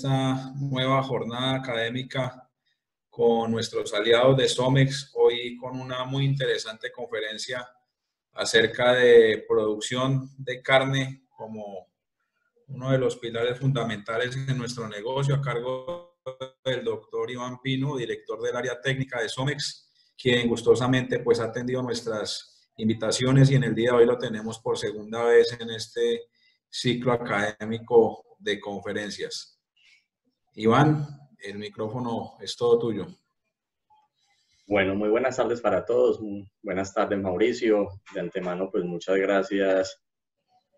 esta nueva jornada académica con nuestros aliados de SOMEX, hoy con una muy interesante conferencia acerca de producción de carne como uno de los pilares fundamentales en nuestro negocio, a cargo del doctor Iván Pino, director del área técnica de SOMEX, quien gustosamente pues ha atendido nuestras invitaciones y en el día de hoy lo tenemos por segunda vez en este ciclo académico de conferencias. Iván, el micrófono es todo tuyo. Bueno, muy buenas tardes para todos. Buenas tardes, Mauricio. De antemano, pues muchas gracias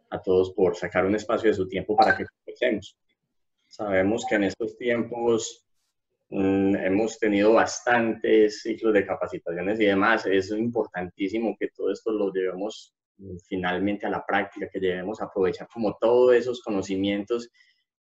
a todos por sacar un espacio de su tiempo para que conversemos. Sabemos que en estos tiempos hemos tenido bastantes ciclos de capacitaciones y demás. Es importantísimo que todo esto lo llevemos finalmente a la práctica, que llevemos a aprovechar como todos esos conocimientos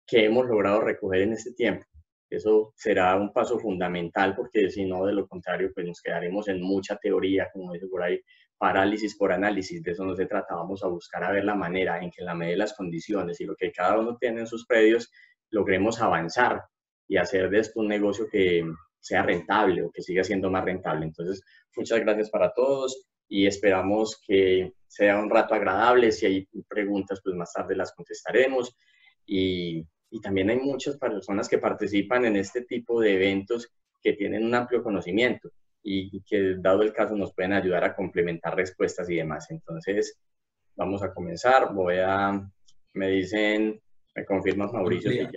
que hemos logrado recoger en este tiempo. Eso será un paso fundamental porque si no, de lo contrario, pues nos quedaremos en mucha teoría, como dice por ahí, parálisis por análisis. De eso no se trata. Vamos a buscar a ver la manera en que en la medida de las condiciones y lo que cada uno tiene en sus predios, logremos avanzar y hacer de esto un negocio que sea rentable o que siga siendo más rentable. Entonces, muchas gracias para todos y esperamos que sea un rato agradable. Si hay preguntas, pues más tarde las contestaremos. Y también hay muchas personas que participan en este tipo de eventos que tienen un amplio conocimiento y que, dado el caso, nos pueden ayudar a complementar respuestas y demás. Entonces, vamos a comenzar. Me confirmas, Mauricio. Si ahí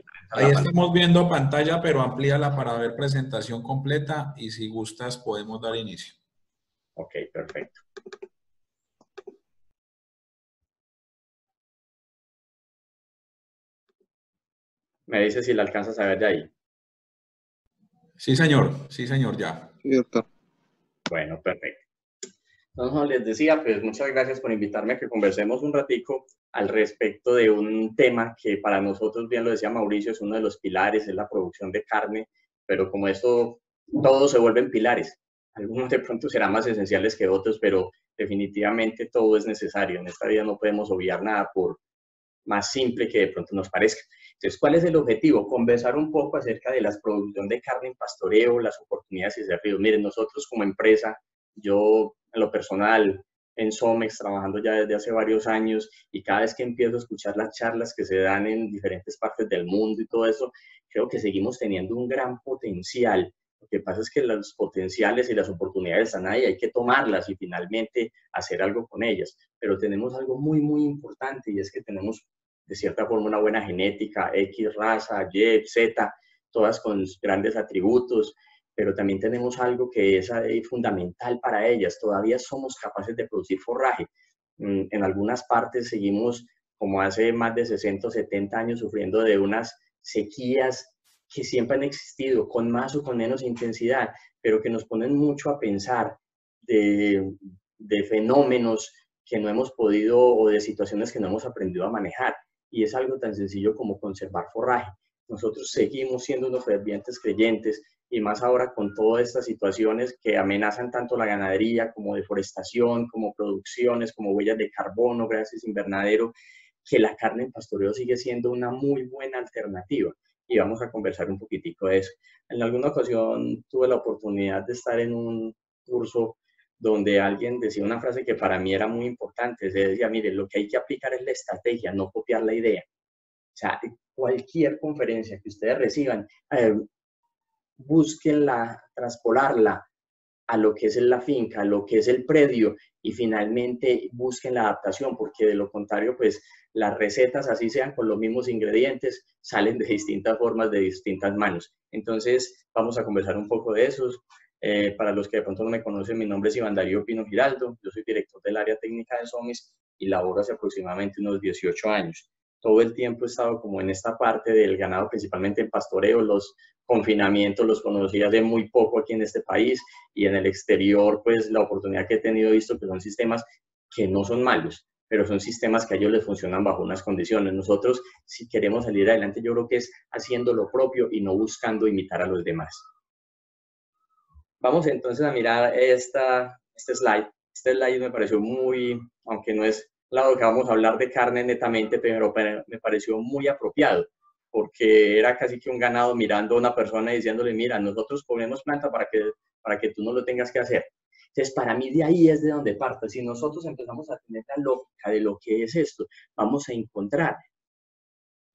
estamos viendo pantalla, pero amplíala para ver presentación completa y si gustas podemos dar inicio. Ok, perfecto. Me dice si la alcanzas a ver de ahí. Sí, señor, ya. Cierto. Bueno, perfecto. Entonces, les decía, pues muchas gracias por invitarme a que conversemos un ratico al respecto de un tema que para nosotros, bien lo decía Mauricio, es uno de los pilares, es la producción de carne, pero como esto, todos se vuelven pilares. Algunos de pronto serán más esenciales que otros, pero definitivamente todo es necesario. En esta vida no podemos obviar nada por más simple que de pronto nos parezca. Entonces, ¿cuál es el objetivo? Conversar un poco acerca de la producción de carne en pastoreo, las oportunidades y desafíos. Miren, nosotros como empresa, yo en lo personal, en Somex, trabajando ya desde hace varios años, y cada vez que empiezo a escuchar las charlas que se dan en diferentes partes del mundo y todo eso, creo que seguimos teniendo un gran potencial. Lo que pasa es que los potenciales y las oportunidades están ahí, hay que tomarlas y finalmente hacer algo con ellas. Pero tenemos algo muy, muy importante y es que tenemos de cierta forma una buena genética, X raza, Y, Z, todas con grandes atributos, pero también tenemos algo que es fundamental para ellas. Todavía somos capaces de producir forraje. En algunas partes seguimos, como hace más de 60 o 70 años, sufriendo de unas sequías que siempre han existido, con más o con menos intensidad, pero que nos ponen mucho a pensar de fenómenos que no hemos podido o de situaciones que no hemos aprendido a manejar. Y es algo tan sencillo como conservar forraje. Nosotros seguimos siendo unos fervientes creyentes y más ahora con todas estas situaciones que amenazan tanto la ganadería como deforestación, como producciones, como huellas de carbono, gases invernadero, que la carne en pastoreo sigue siendo una muy buena alternativa. Y vamos a conversar un poquitico de eso. En alguna ocasión tuve la oportunidad de estar en un curso donde alguien decía una frase que para mí era muy importante. Se decía, mire, lo que hay que aplicar es la estrategia, no copiar la idea. O sea, cualquier conferencia que ustedes reciban, búsquenla, traspolarla a lo que es la finca, a lo que es el predio y finalmente busquen la adaptación, porque de lo contrario, pues las recetas, así sean con los mismos ingredientes, salen de distintas formas, de distintas manos. Entonces, vamos a conversar un poco de esos. Para los que de pronto no me conocen, mi nombre es Iván Darío Pino Giraldo, yo soy director del área técnica de SOMEX y laboro hace aproximadamente unos 18 años. Todo el tiempo he estado como en esta parte del ganado, principalmente en pastoreo. Los confinamientos los conocí hace muy poco aquí en este país y en el exterior, pues la oportunidad que he tenido, visto que son sistemas que no son malos, pero son sistemas que a ellos les funcionan bajo unas condiciones. Nosotros, si queremos salir adelante, yo creo que es haciendo lo propio y no buscando imitar a los demás. Vamos entonces a mirar este slide. Este slide me pareció muy, aunque no es lado que vamos a hablar de carne netamente, pero me pareció muy apropiado, porque era casi que un ganado mirando a una persona y diciéndole, mira, nosotros comemos planta para que tú no lo tengas que hacer. Entonces, para mí de ahí es de donde parte. Si nosotros empezamos a tener la lógica de lo que es esto, vamos a encontrar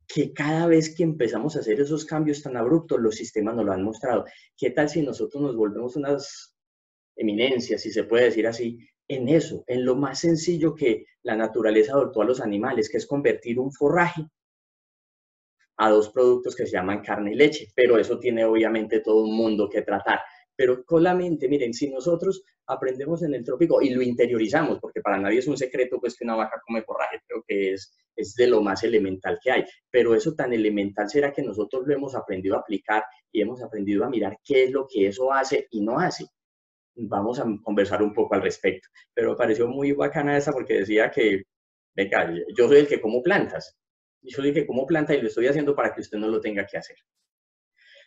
que cada vez que empezamos a hacer esos cambios tan abruptos, los sistemas nos lo han mostrado. ¿Qué tal si nosotros nos volvemos unas eminencias, si se puede decir así, en eso, en lo más sencillo que la naturaleza adoptó a los animales, que es convertir un forraje a dos productos que se llaman carne y leche? Pero eso tiene obviamente todo un mundo que tratar. Pero con la mente, miren, si nosotros aprendemos en el trópico y lo interiorizamos, porque para nadie es un secreto pues que una vaca come forraje, creo que es de lo más elemental que hay, pero eso tan elemental será que nosotros lo hemos aprendido a aplicar y hemos aprendido a mirar qué es lo que eso hace y no hace. Vamos a conversar un poco al respecto, pero me pareció muy bacana esa porque decía que, venga, yo soy el que como plantas, yo soy el que como planta y lo estoy haciendo para que usted no lo tenga que hacer.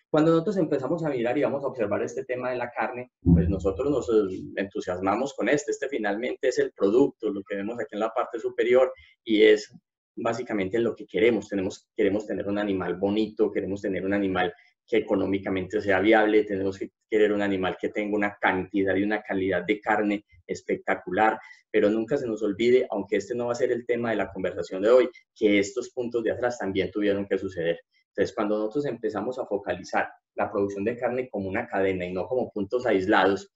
Cuando nosotros empezamos a mirar y vamos a observar este tema de la carne, pues nosotros nos entusiasmamos con este finalmente es el producto, lo que vemos aquí en la parte superior, y es básicamente lo que queremos. Queremos tener un animal bonito, queremos tener un animal que económicamente sea viable, tenemos que querer un animal que tenga una cantidad y una calidad de carne espectacular, pero nunca se nos olvide, aunque este no va a ser el tema de la conversación de hoy, que estos puntos de atrás también tuvieron que suceder. Entonces, cuando nosotros empezamos a focalizar la producción de carne como una cadena y no como puntos aislados,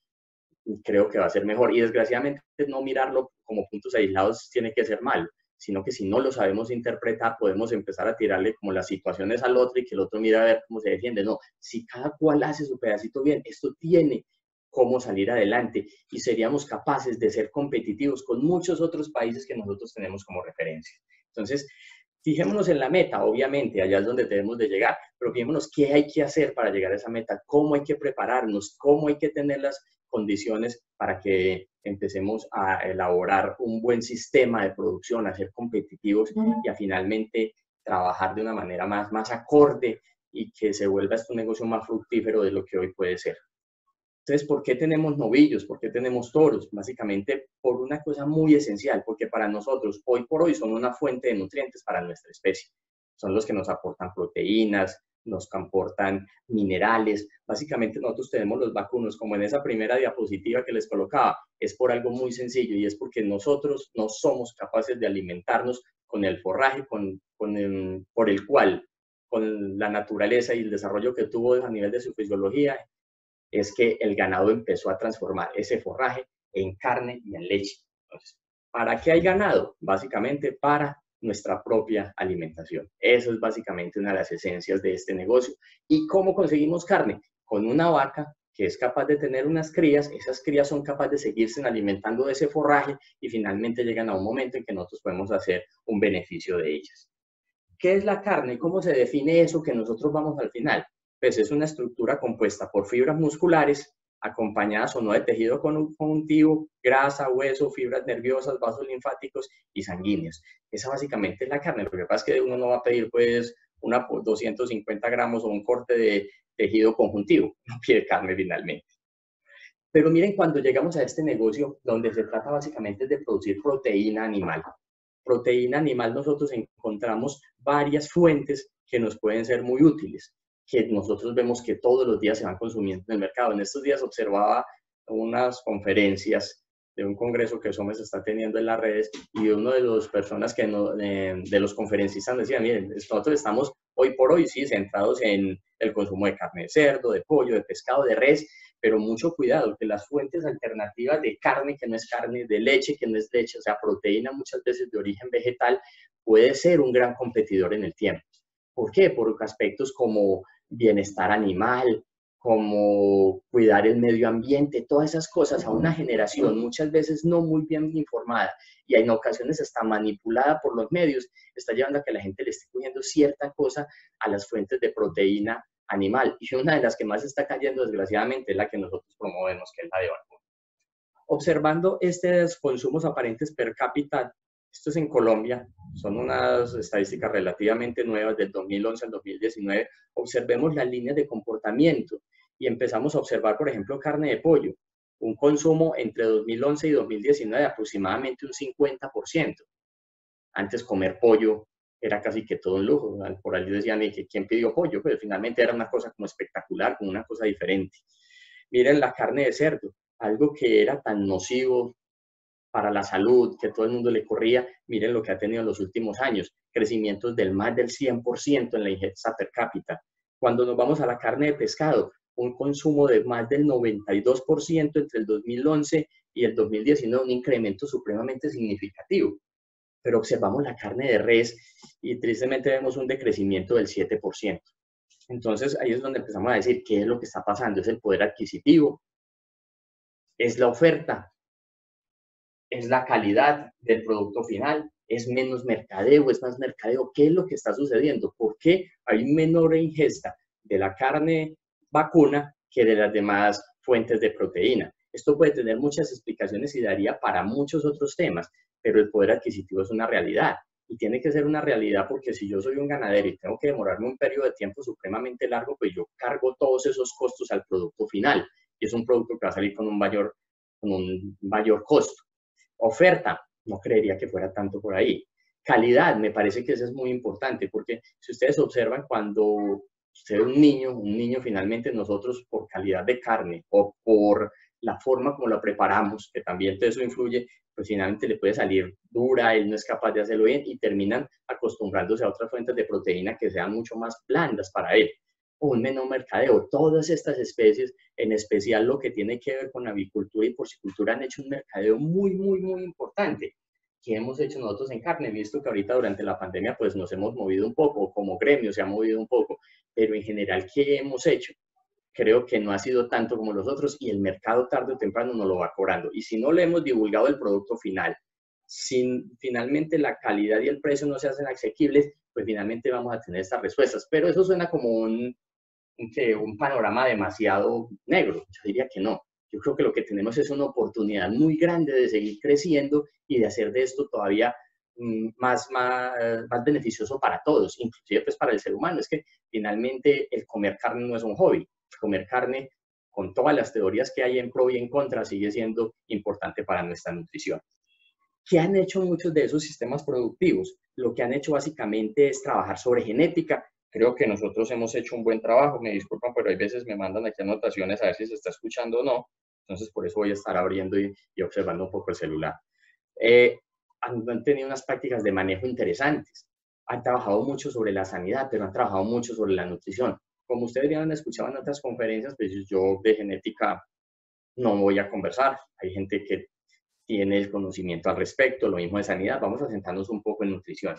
creo que va a ser mejor. Y desgraciadamente no mirarlo como puntos aislados tiene que ser malo, sino que si no lo sabemos interpretar, podemos empezar a tirarle como las situaciones al otro y que el otro mira a ver cómo se defiende. No, si cada cual hace su pedacito bien, esto tiene cómo salir adelante y seríamos capaces de ser competitivos con muchos otros países que nosotros tenemos como referencia. Entonces, fijémonos en la meta, obviamente, allá es donde debemos de llegar, pero fijémonos qué hay que hacer para llegar a esa meta, cómo hay que prepararnos, cómo hay que tener las condiciones para que empecemos a elaborar un buen sistema de producción, a ser competitivos y a finalmente trabajar de una manera más acorde y que se vuelva esto un negocio más fructífero de lo que hoy puede ser. Entonces, ¿por qué tenemos novillos? ¿Por qué tenemos toros? Básicamente por una cosa muy esencial, porque para nosotros, hoy por hoy, son una fuente de nutrientes para nuestra especie. Son los que nos aportan proteínas, nos aportan minerales. Básicamente nosotros tenemos los vacunos, como en esa primera diapositiva que les colocaba, es por algo muy sencillo y es porque nosotros no somos capaces de alimentarnos con el forraje por el cual, con la naturaleza y el desarrollo que tuvo a nivel de su fisiología, es que el ganado empezó a transformar ese forraje en carne y en leche. Entonces, ¿para qué hay ganado? Básicamente para nuestra propia alimentación. Eso es básicamente una de las esencias de este negocio. ¿Y cómo conseguimos carne? Con una vaca que es capaz de tener unas crías, esas crías son capaces de seguirse alimentando de ese forraje y finalmente llegan a un momento en que nosotros podemos hacer un beneficio de ellas. ¿Qué es la carne? ¿Cómo se define eso que nosotros vamos al final? Pues es una estructura compuesta por fibras musculares, acompañadas o no de tejido conjuntivo, grasa, hueso, fibras nerviosas, vasos linfáticos y sanguíneos. Esa básicamente es la carne. Lo que pasa es que uno no va a pedir pues 250 gramos o un corte de tejido conjuntivo, no pide carne finalmente. Pero miren, cuando llegamos a este negocio, donde se trata básicamente de producir proteína animal. Proteína animal, nosotros encontramos varias fuentes que nos pueden ser muy útiles, que nosotros vemos que todos los días se van consumiendo en el mercado. En estos días observaba unas conferencias de un congreso que SOMEX está teniendo en las redes y uno de las personas que de los conferencistas decía, miren, nosotros estamos hoy por hoy sí centrados en el consumo de carne de cerdo, de pollo, de pescado, de res, pero mucho cuidado, que las fuentes alternativas de carne, que no es carne, de leche, que no es leche, o sea, proteína muchas veces de origen vegetal, puede ser un gran competidor en el tiempo. ¿Por qué? Por aspectos como bienestar animal, como cuidar el medio ambiente, todas esas cosas a una generación muchas veces no muy bien informada y en ocasiones hasta manipulada por los medios, está llevando a que la gente le esté cogiendo cierta cosa a las fuentes de proteína animal. Y una de las que más está cayendo, desgraciadamente, es la que nosotros promovemos, que es la de vacuno. Observando estos consumos aparentes per cápita, esto es en Colombia, son unas estadísticas relativamente nuevas del 2011 al 2019, observemos las líneas de comportamiento y empezamos a observar, por ejemplo, carne de pollo, un consumo entre 2011 y 2019 de aproximadamente un 50%. Antes comer pollo era casi que todo un lujo. Por ahí decían, ¿y que quién pidió pollo? Pues finalmente era una cosa como espectacular, como una cosa diferente. Miren la carne de cerdo, algo que era tan nocivo para la salud, que todo el mundo le corría, miren lo que ha tenido en los últimos años, crecimientos del más del 100% en la ingesta per cápita. Cuando nos vamos a la carne de pescado, un consumo de más del 92% entre el 2011 y el 2019, un incremento supremamente significativo. Pero observamos la carne de res y tristemente vemos un decrecimiento del 7%. Entonces ahí es donde empezamos a decir qué es lo que está pasando, es el poder adquisitivo, es la oferta, es la calidad del producto final, es menos mercadeo, es más mercadeo. ¿Qué es lo que está sucediendo? ¿Por qué hay menor ingesta de la carne vacuna que de las demás fuentes de proteína? Esto puede tener muchas explicaciones y daría para muchos otros temas, pero el poder adquisitivo es una realidad y tiene que ser una realidad porque si yo soy un ganadero y tengo que demorarme un periodo de tiempo supremamente largo, pues yo cargo todos esos costos al producto final y es un producto que va a salir con un mayor costo. Oferta, no creería que fuera tanto por ahí. Calidad, me parece que eso es muy importante, porque si ustedes observan cuando usted es un niño finalmente nosotros por calidad de carne o por la forma como lo preparamos, que también todo eso influye, pues finalmente le puede salir dura, él no es capaz de hacerlo bien y terminan acostumbrándose a otras fuentes de proteína que sean mucho más blandas para él. O un menor mercadeo, todas estas especies, en especial lo que tiene que ver con avicultura y porcicultura, han hecho un mercadeo muy, muy, muy importante. ¿Qué hemos hecho nosotros en carne? He visto que ahorita durante la pandemia pues nos hemos movido un poco, como gremio se ha movido un poco, pero en general, ¿qué hemos hecho? Creo que no ha sido tanto como los otros y el mercado tarde o temprano nos lo va cobrando. Y si no le hemos divulgado el producto final, si finalmente la calidad y el precio no se hacen asequibles, pues finalmente vamos a tener estas respuestas. Pero eso suena como un panorama demasiado negro. Yo diría que no. Yo creo que lo que tenemos es una oportunidad muy grande de seguir creciendo y de hacer de esto todavía más beneficioso para todos, inclusive pues para el ser humano. Es que finalmente el comer carne no es un hobby. Comer carne, con todas las teorías que hay en pro y en contra, sigue siendo importante para nuestra nutrición. ¿Qué han hecho muchos de esos sistemas productivos? Lo que han hecho básicamente es trabajar sobre genética. Creo que nosotros hemos hecho un buen trabajo, me disculpan, pero hay veces me mandan aquí anotaciones a ver si se está escuchando o no, entonces por eso voy a estar abriendo y observando un poco el celular. Han tenido unas prácticas de manejo interesantes, han trabajado mucho sobre la sanidad, pero han trabajado mucho sobre la nutrición. Como ustedes ya han escuchado en otras conferencias, pues yo de genética no voy a conversar, hay gente que tiene el conocimiento al respecto, lo mismo de sanidad, vamos a sentarnos un poco en nutrición.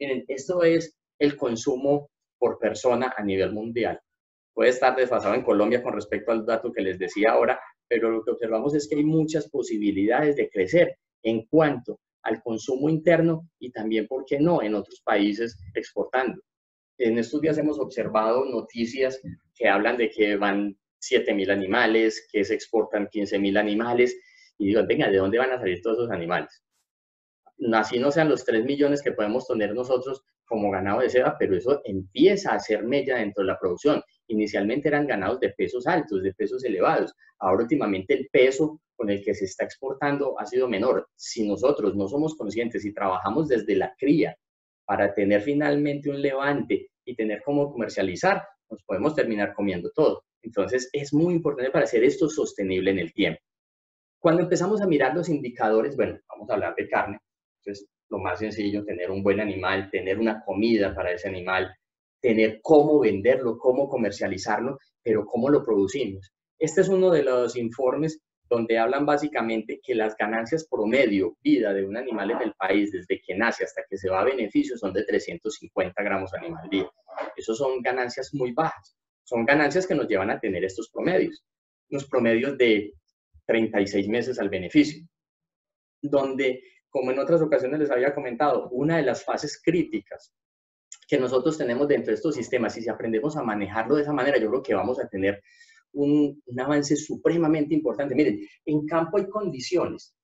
Miren, esto es el consumo por persona a nivel mundial. Puede estar desfasado en Colombia con respecto al dato que les decía ahora, pero lo que observamos es que hay muchas posibilidades de crecer en cuanto al consumo interno y también, ¿por qué no?, en otros países exportando. En estos días hemos observado noticias que hablan de que van 7.000 animales, que se exportan 15.000 animales, y digo, venga, ¿de dónde van a salir todos esos animales? Así no sean los 3 millones que podemos tener nosotros como ganado de ceba, pero eso empieza a hacer mella dentro de la producción. Inicialmente eran ganados de pesos altos, de pesos elevados. Ahora últimamente el peso con el que se está exportando ha sido menor. Si nosotros no somos conscientes y trabajamos desde la cría para tener finalmente un levante y tener cómo comercializar, nos podemos terminar comiendo todo. Entonces es muy importante para hacer esto sostenible en el tiempo. Cuando empezamos a mirar los indicadores, bueno, vamos a hablar de carne. Entonces, lo más sencillo, tener un buen animal, tener una comida para ese animal, tener cómo venderlo, cómo comercializarlo, pero cómo lo producimos. Este es uno de los informes donde hablan básicamente que las ganancias promedio vida de un animal en el país desde que nace hasta que se va a beneficio son de 350 gramos animal día. Esos son ganancias muy bajas. Son ganancias que nos llevan a tener estos promedios. Los promedios de 36 meses al beneficio, donde, como en otras ocasiones les había comentado, una de las fases críticas que nosotros tenemos dentro de estos sistemas, y si aprendemos a manejarlo de esa manera, yo creo que vamos a tener un avance supremamente importante. Miren, en campo hay condiciones,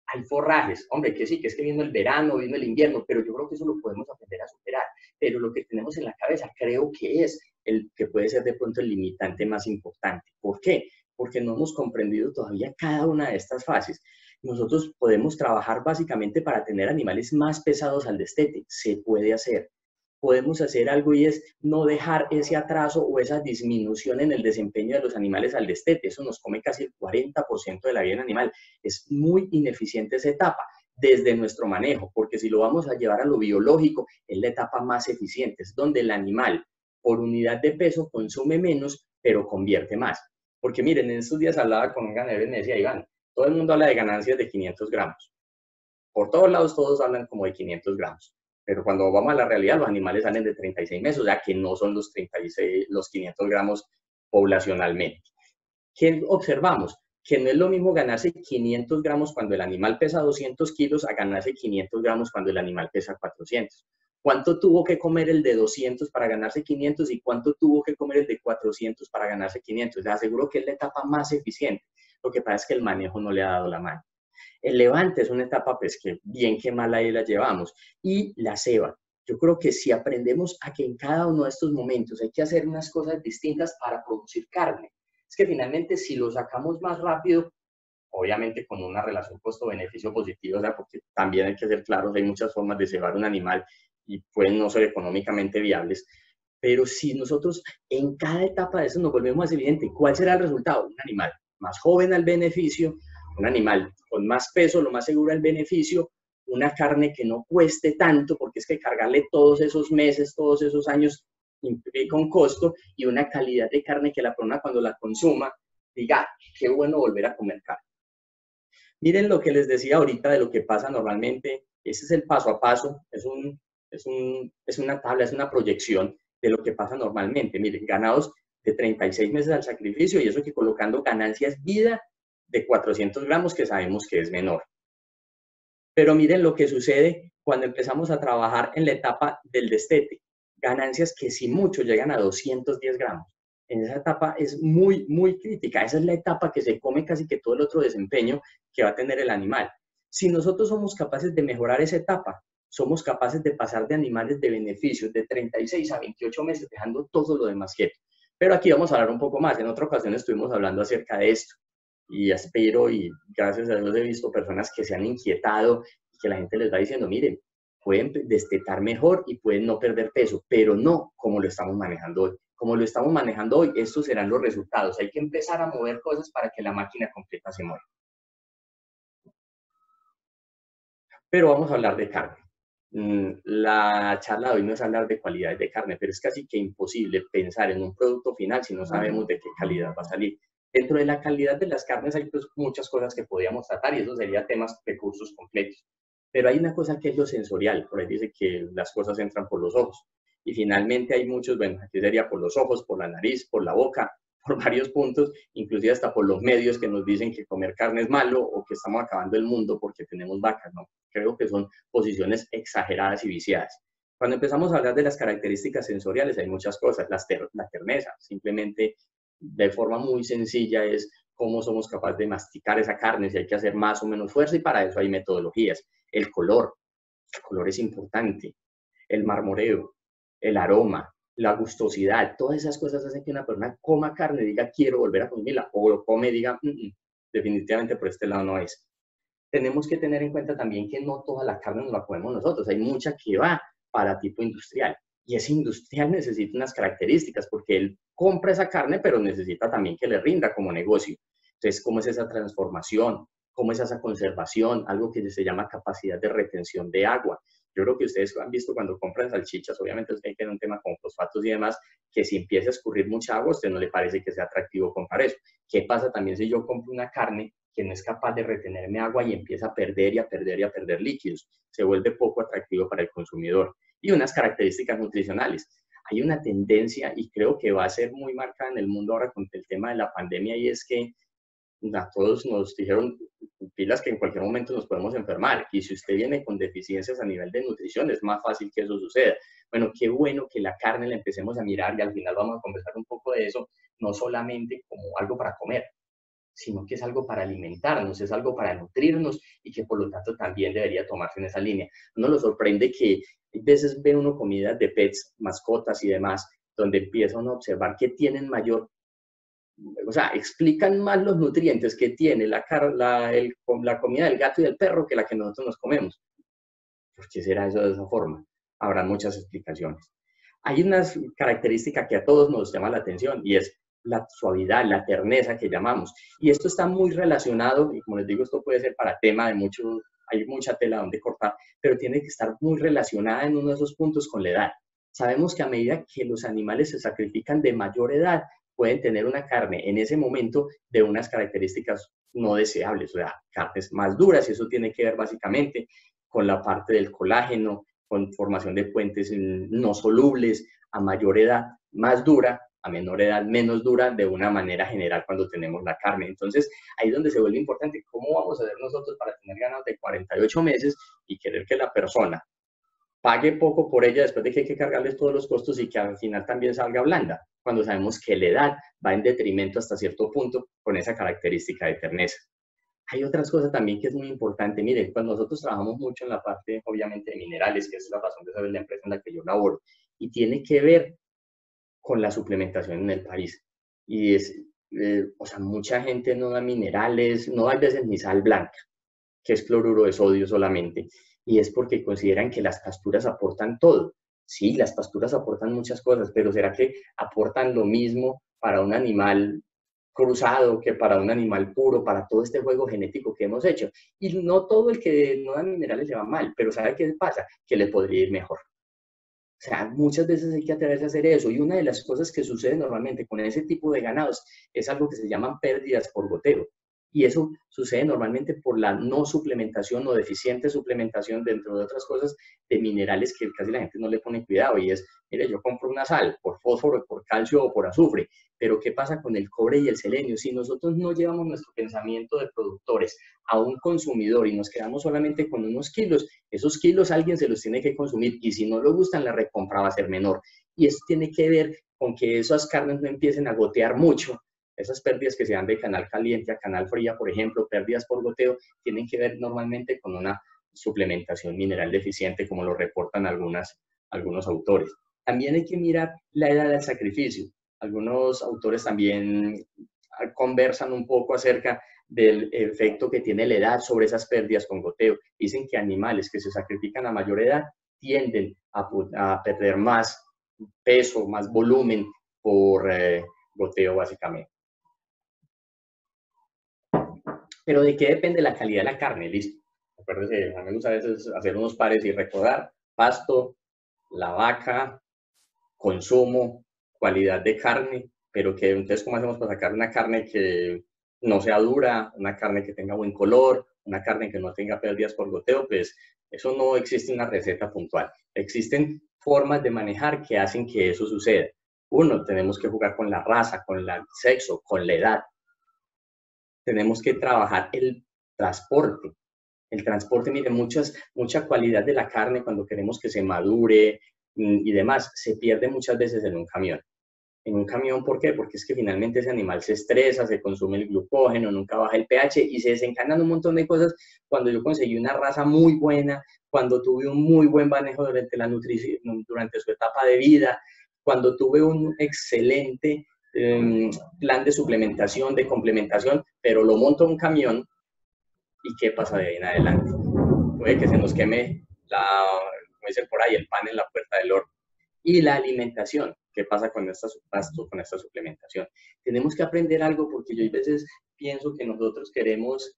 hay forrajes, hombre, que sí, que es que viene el verano, viene el invierno, pero yo creo que eso lo podemos aprender a superar. Pero lo que tenemos en la cabeza creo que es el que puede ser de pronto el limitante más importante. ¿Por qué? Porque no hemos comprendido todavía cada una de estas fases. Nosotros podemos trabajar básicamente para tener animales más pesados al destete, se puede hacer. podemos hacer algo y es no dejar ese atraso o esa disminución en el desempeño de los animales al destete. Eso nos come casi el 40% de la vida animal. Es muy ineficiente esa etapa desde nuestro manejo, porque si lo vamos a llevar a lo biológico, es la etapa más eficiente, es donde el animal por unidad de peso consume menos, pero convierte más. Porque miren, en estos días hablaba con un ganadero y me decía, Iván, todo el mundo habla de ganancias de 500 gramos. Por todos lados todos hablan como de 500 gramos. Pero cuando vamos a la realidad, los animales salen de 36 meses, o sea que no son los 36, los 500 gramos poblacionalmente. ¿Qué observamos? Que no es lo mismo ganarse 500 gramos cuando el animal pesa 200 kilos a ganarse 500 gramos cuando el animal pesa 400. ¿Cuánto tuvo que comer el de 200 para ganarse 500 y cuánto tuvo que comer el de 400 para ganarse 500? Les aseguro que es la etapa más eficiente. Lo que pasa es que el manejo no le ha dado la mano. El levante es una etapa pues que bien que mal ahí la llevamos. Y la ceba. Yo creo que si aprendemos a que en cada uno de estos momentos hay que hacer unas cosas distintas para producir carne, es que finalmente si lo sacamos más rápido, obviamente con una relación costo-beneficio positiva, o sea, porque también hay que ser claros, hay muchas formas de cebar un animal y pueden no ser económicamente viables, pero si nosotros en cada etapa de eso nos volvemos más evidente, ¿cuál será el resultado? Un animal más joven al beneficio, un animal con más peso, lo más seguro al beneficio, una carne que no cueste tanto, porque es que cargarle todos esos meses, todos esos años implica un costo, y una calidad de carne que la persona cuando la consuma diga, qué bueno volver a comer carne. Miren lo que les decía ahorita de lo que pasa normalmente, ese es el paso a paso, es una tabla, es una proyección de lo que pasa normalmente. Miren, ganados de 36 meses al sacrificio y eso que colocando ganancias vida de 400 gramos que sabemos que es menor. Pero miren lo que sucede cuando empezamos a trabajar en la etapa del destete. Ganancias que si mucho llegan a 210 gramos. En esa etapa es muy, muy crítica. Esa es la etapa que se come casi que todo el otro desempeño que va a tener el animal. Si nosotros somos capaces de mejorar esa etapa, somos capaces de pasar de animales de beneficios de 36 a 28 meses, dejando todo lo demás quieto. Pero aquí vamos a hablar un poco más. En otra ocasión estuvimos hablando acerca de esto. Y espero, y gracias a Dios he visto personas que se han inquietado y que la gente les va diciendo, miren, pueden destetar mejor y pueden no perder peso, pero no como lo estamos manejando hoy. Como lo estamos manejando hoy, estos serán los resultados. Hay que empezar a mover cosas para que la máquina completa se mueva. Pero vamos a hablar de carne. La charla de hoy no es hablar de cualidades de carne, pero es casi que imposible pensar en un producto final si no sabemos de qué calidad va a salir. Dentro de la calidad de las carnes hay pues muchas cosas que podríamos tratar y eso sería temas de cursos completos. Pero hay una cosa que es lo sensorial, por ahí dice que las cosas entran por los ojos. Y finalmente hay muchos, bueno, aquí sería por los ojos, por la nariz, por la boca, por varios puntos, inclusive hasta por los medios que nos dicen que comer carne es malo o que estamos acabando el mundo porque tenemos vacas, ¿no? Creo que son posiciones exageradas y viciadas. Cuando empezamos a hablar de las características sensoriales hay muchas cosas, la terneza, simplemente de forma muy sencilla es cómo somos capaces de masticar esa carne, si hay que hacer más o menos fuerza y para eso hay metodologías. El color es importante, el marmoreo, el aroma, la gustosidad, todas esas cosas hacen que una persona coma carne y diga quiero volver a consumirla o lo come y diga definitivamente por este lado no es. Tenemos que tener en cuenta también que no toda la carne nos la comemos nosotros, hay mucha que va para tipo industrial y ese industrial necesita unas características porque él compra esa carne pero necesita también que le rinda como negocio. Entonces, ¿cómo es esa transformación? ¿Cómo es esa conservación? Algo que se llama capacidad de retención de agua. Yo creo que ustedes han visto cuando compran salchichas, obviamente hay que tener un tema con fosfatos y demás, que si empieza a escurrir mucha agua, a usted no le parece que sea atractivo comprar eso. ¿Qué pasa también si yo compro una carne que no es capaz de retenerme agua y empieza a perder y a perder y a perder líquidos? Se vuelve poco atractivo para el consumidor. Y unas características nutricionales. Hay una tendencia, y creo que va a ser muy marcada en el mundo ahora con el tema de la pandemia, y es que a todos nos dijeron pilas que en cualquier momento nos podemos enfermar y si usted viene con deficiencias a nivel de nutrición es más fácil que eso suceda. Bueno, qué bueno que la carne la empecemos a mirar y al final vamos a conversar un poco de eso, no solamente como algo para comer, sino que es algo para alimentarnos, es algo para nutrirnos y que por lo tanto también debería tomarse en esa línea. No lo sorprende que a veces ve uno comidas de pets, mascotas y demás, donde empieza uno a observar que tienen mayor, o sea, explican más los nutrientes que tiene la comida del gato y del perro que la que nosotros nos comemos. ¿Por qué será eso de esa forma? habrá muchas explicaciones. Hay una característica que a todos nos llama la atención y es la suavidad, la terneza que llamamos. Y esto está muy relacionado, y como les digo, esto puede ser para tema de mucho, hay mucha tela donde cortar, pero tiene que estar muy relacionada en uno de esos puntos con la edad. Sabemos que a medida que los animales se sacrifican de mayor edad, pueden tener una carne en ese momento de unas características no deseables, o sea, carnes más duras, y eso tiene que ver básicamente con la parte del colágeno, con formación de puentes no solubles, a mayor edad más dura, a menor edad menos dura, de una manera general cuando tenemos la carne. Entonces, ahí es donde se vuelve importante cómo vamos a hacer nosotros para tener ganas de 48 meses y querer que la persona pague poco por ella después de que hay que cargarles todos los costos y que al final también salga blanda, cuando sabemos que la edad va en detrimento hasta cierto punto con esa característica de terneza. Hay otras cosas también que es muy importante. Miren, cuando nosotros trabajamos mucho en la parte, obviamente, de minerales, que es la razón de ser la empresa en la que yo laboro, y tiene que ver con la suplementación en el país. Y es, o sea, mucha gente no da minerales, no da a veces ni sal blanca, que es cloruro de sodio solamente, y es porque consideran que las pasturas aportan todo. Sí, las pasturas aportan muchas cosas, pero ¿será que aportan lo mismo para un animal cruzado que para un animal puro, para todo este juego genético que hemos hecho? Y no todo el que no da minerales le va mal, pero ¿sabe qué pasa? Que le podría ir mejor. O sea, muchas veces hay que atreverse a hacer eso. Y una de las cosas que sucede normalmente con ese tipo de ganados es algo que se llaman pérdidas por goteo. Y eso sucede normalmente por la no suplementación o deficiente suplementación, dentro de otras cosas, de minerales que casi la gente no le pone cuidado. Y es, mire, yo compro una sal por fósforo, por calcio o por azufre, pero ¿qué pasa con el cobre y el selenio? Si nosotros no llevamos nuestro pensamiento de productores a un consumidor y nos quedamos solamente con unos kilos, esos kilos alguien se los tiene que consumir, y si no lo gustan, la recompra va a ser menor. Y eso tiene que ver con que esas carnes no empiecen a gotear mucho. Esas pérdidas que se dan de canal caliente a canal fría, por ejemplo, pérdidas por goteo, tienen que ver normalmente con una suplementación mineral deficiente, como lo reportan algunos autores. También hay que mirar la edad del sacrificio. Algunos autores también conversan un poco acerca del efecto que tiene la edad sobre esas pérdidas con goteo. Dicen que animales que se sacrifican a mayor edad tienden a perder más peso, más volumen por goteo, básicamente. Pero ¿de qué depende la calidad de la carne? Listo. Acuérdense, a mí me gusta a veces hacer unos pares y recordar: pasto, la vaca, consumo, cualidad de carne, pero que entonces, ¿cómo hacemos para sacar una carne que no sea dura, una carne que tenga buen color, una carne que no tenga pérdidas por goteo? Pues eso no existe una receta puntual. Existen formas de manejar que hacen que eso suceda. Uno, tenemos que jugar con la raza, con el sexo, con la edad. Tenemos que trabajar el transporte. El transporte, mire, mucha cualidad de la carne cuando queremos que se madure y demás, se pierde muchas veces en un camión. En un camión, ¿por qué? Porque es que finalmente ese animal se estresa, se consume el glucógeno, nunca baja el pH y se desencadenan un montón de cosas. Cuando yo conseguí una raza muy buena, cuando tuve un muy buen manejo durante la nutrición, durante su etapa de vida, cuando tuve un excelente plan de suplementación, de complementación, pero lo monto en un camión, ¿y qué pasa de ahí en adelante? Puede que se nos queme, como dicen por ahí, el pan en la puerta del horno. Y la alimentación, ¿qué pasa con esta suplementación? Tenemos que aprender algo, porque yo a veces pienso que nosotros queremos,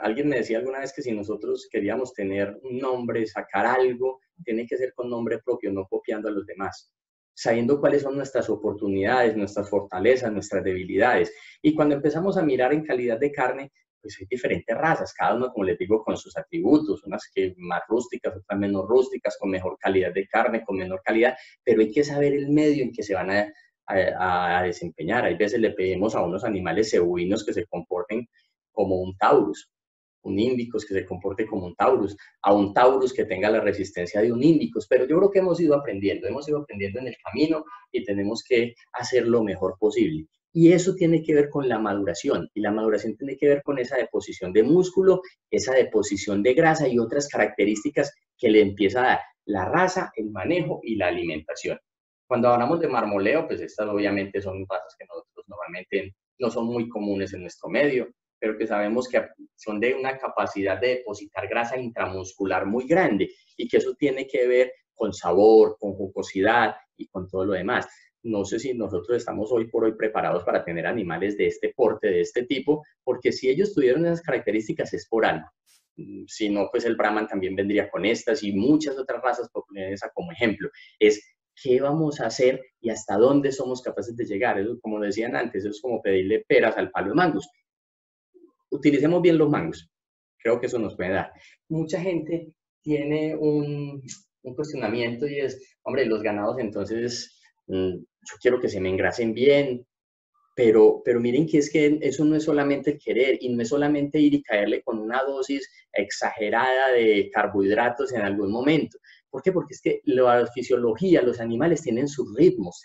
alguien me decía alguna vez que si nosotros queríamos tener un nombre, sacar algo, tiene que ser con nombre propio, no copiando a los demás, sabiendo cuáles son nuestras oportunidades, nuestras fortalezas, nuestras debilidades. Y cuando empezamos a mirar en calidad de carne, pues hay diferentes razas, cada uno, como les digo, con sus atributos, unas que más rústicas, otras menos rústicas, con mejor calidad de carne, con menor calidad, pero hay que saber el medio en que se van a desempeñar. Hay veces le pedimos a unos animales cebuinos que se comporten como un taurus, un índicos que se comporte como un taurus, a un taurus que tenga la resistencia de un índicos, pero yo creo que hemos ido aprendiendo en el camino y tenemos que hacer lo mejor posible. Y eso tiene que ver con la maduración, y la maduración tiene que ver con esa deposición de músculo, esa deposición de grasa y otras características que le empieza a dar la raza, el manejo y la alimentación. Cuando hablamos de marmoleo, pues estas obviamente son razas que nosotros normalmente no son muy comunes en nuestro medio, pero que sabemos que son de una capacidad de depositar grasa intramuscular muy grande, y que eso tiene que ver con sabor, con jugosidad y con todo lo demás. No sé si nosotros estamos hoy por hoy preparados para tener animales de este porte, de este tipo, porque si ellos tuvieron esas características es por algo. Si no, pues el Brahman también vendría con estas y muchas otras razas, por poner esa como ejemplo. Es qué vamos a hacer y hasta dónde somos capaces de llegar. Eso, como decían antes, eso es como pedirle peras al palo de mangos. Utilicemos bien los mangos. Creo que eso nos puede dar. Mucha gente tiene un cuestionamiento y es, hombre, los ganados entonces, yo quiero que se me engrasen bien, pero miren que es que eso no es solamente querer y no es solamente ir y caerle con una dosis exagerada de carbohidratos en algún momento. ¿Por qué? Porque es que la fisiología, los animales tienen sus ritmos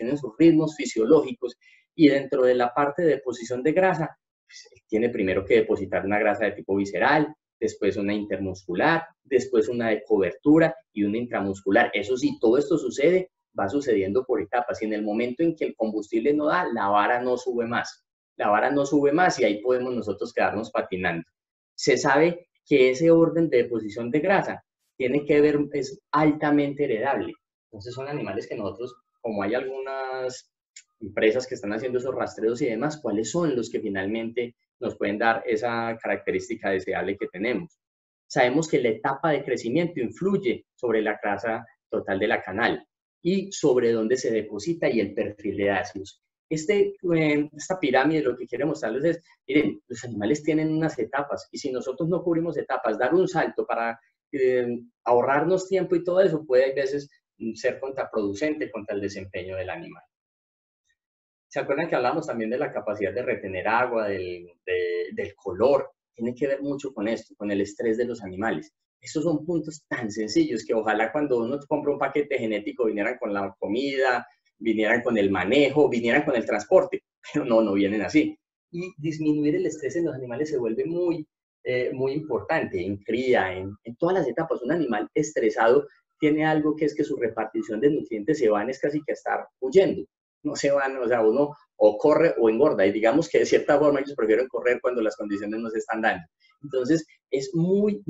fisiológicos y dentro de la parte de deposición de grasa, pues, tiene primero que depositar una grasa de tipo visceral, después una intermuscular, después una de cobertura y una intramuscular. Eso sí, todo esto sucede, va sucediendo por etapas y en el momento en que el combustible no da, la vara no sube más. La vara no sube más y ahí podemos nosotros quedarnos patinando. Se sabe que ese orden de deposición de grasa tiene que ver, es altamente heredable. Entonces son animales que nosotros, como hay algunas empresas que están haciendo esos rastreos y demás, ¿cuáles son los que finalmente nos pueden dar esa característica deseable que tenemos? Sabemos que la etapa de crecimiento influye sobre la grasa total de la canal y sobre dónde se deposita y el perfil de ácidos. Esta pirámide lo que quiere mostrarles es, miren, los animales tienen unas etapas y si nosotros no cubrimos etapas, dar un salto para ahorrarnos tiempo y todo eso puede a veces ser contraproducente contra el desempeño del animal. ¿Se acuerdan que hablamos también de la capacidad de retener agua, del color? Tiene que ver mucho con esto, con el estrés de los animales. Estos son puntos tan sencillos que ojalá cuando uno compra un paquete genético vinieran con la comida, vinieran con el manejo, vinieran con el transporte, pero no vienen así. Y disminuir el estrés en los animales se vuelve muy importante en cría, en todas las etapas. Un animal estresado tiene algo que es que su repartición de nutrientes se van es casi que a estar huyendo. No se van, o sea, uno o corre o engorda, y digamos que de cierta forma ellos prefieren correr cuando las condiciones no se están dando. Entonces, es muy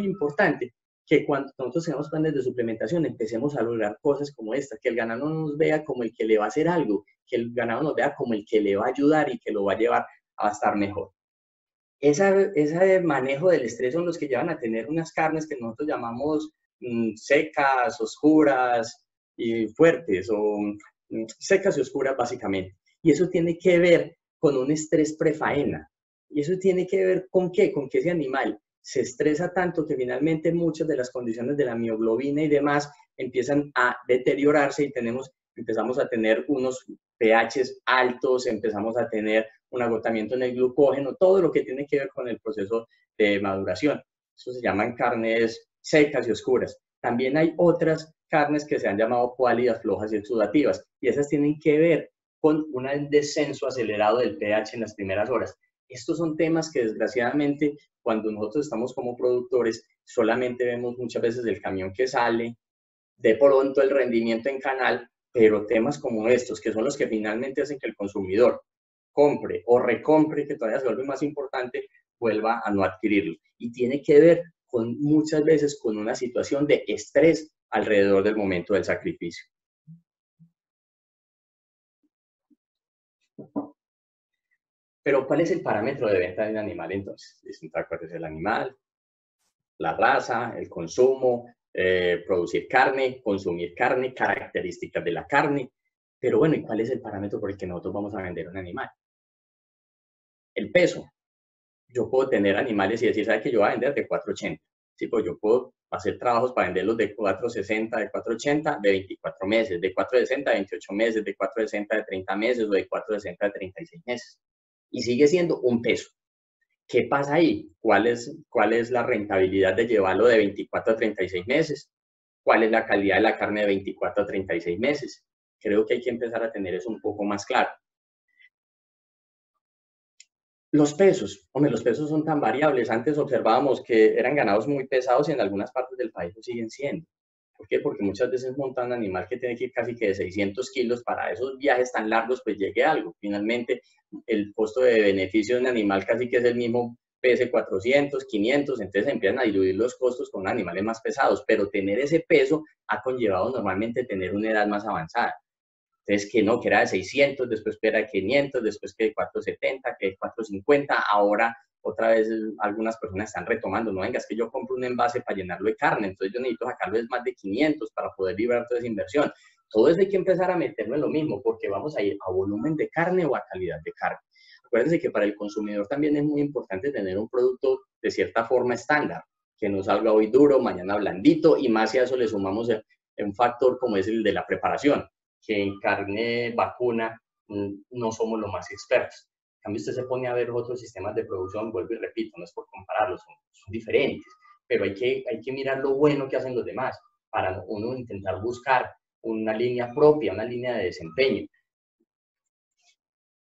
importante que cuando nosotros tengamos planes de suplementación empecemos a lograr cosas como esta, que el ganado no nos vea como el que le va a hacer algo, que el ganado nos vea como el que le va a ayudar y que lo va a llevar a estar mejor. Ese manejo del estrés son los que llevan a tener unas carnes que nosotros llamamos secas, oscuras y fuertes, o secas y oscuras básicamente. Y eso tiene que ver con un estrés prefaena. Y eso tiene que ver con qué, con que ese animal se estresa tanto que finalmente muchas de las condiciones de la mioglobina y demás empiezan a deteriorarse y empezamos a tener unos pHs altos, empezamos a tener un agotamiento en el glucógeno, todo lo que tiene que ver con el proceso de maduración. Eso se llaman carnes secas y oscuras. También hay otras carnes que se han llamado cuálidas, flojas y exudativas, y esas tienen que ver con un descenso acelerado del pH en las primeras horas. Estos son temas que desgraciadamente cuando nosotros estamos como productores solamente vemos muchas veces el camión que sale, de pronto el rendimiento en canal, pero temas como estos, que son los que finalmente hacen que el consumidor compre o recompre, que todavía se vuelve más importante, vuelva a no adquirirlo. Y tiene que ver con muchas veces con una situación de estrés alrededor del momento del sacrificio. Pero ¿cuál es el parámetro de venta de un animal entonces? ¿Cuál es el animal? La raza, el consumo, producir carne, consumir carne, características de la carne. Pero bueno, ¿y cuál es el parámetro por el que nosotros vamos a vender un animal? El peso. Yo puedo tener animales y decir, ¿sabe que yo voy a vender de 480? Sí, pues yo puedo hacer trabajos para venderlos de 460, de 480, de 24 meses, de 460, de 28 meses, de 460, de 30 meses o de 460, de 36 meses. Y sigue siendo un peso. ¿Qué pasa ahí? ¿Cuál es la rentabilidad de llevarlo de 24 a 36 meses? ¿Cuál es la calidad de la carne de 24 a 36 meses? Creo que hay que empezar a tener eso un poco más claro. Los pesos, hombre, los pesos son tan variables. Antes observábamos que eran ganados muy pesados y en algunas partes del país lo siguen siendo. ¿Por qué? Porque muchas veces montan un animal que tiene que ir casi que de 600 kilos para esos viajes tan largos, pues llegue algo. Finalmente, el costo de beneficio de un animal casi que es el mismo pese 400, 500, entonces empiezan a diluir los costos con animales más pesados, pero tener ese peso ha conllevado normalmente tener una edad más avanzada. Entonces, que no, que era de 600, después que era de 500, después que de 470, que de 450, ahora otra vez algunas personas están retomando, no, venga, es que yo compro un envase para llenarlo de carne, entonces yo necesito sacarlo de más de 500 para poder librar toda esa inversión. Todo eso hay que empezar a meterlo en lo mismo, porque vamos a ir a volumen de carne o a calidad de carne. Acuérdense que para el consumidor también es muy importante tener un producto de cierta forma estándar, que no salga hoy duro, mañana blandito, y más si a eso le sumamos un factor como es el de la preparación, que en carne vacuna no somos los más expertos. En cambio, usted se pone a ver otros sistemas de producción, vuelvo y repito, no es por compararlos, son diferentes, pero hay que mirar lo bueno que hacen los demás para uno intentar buscar una línea propia, una línea de desempeño.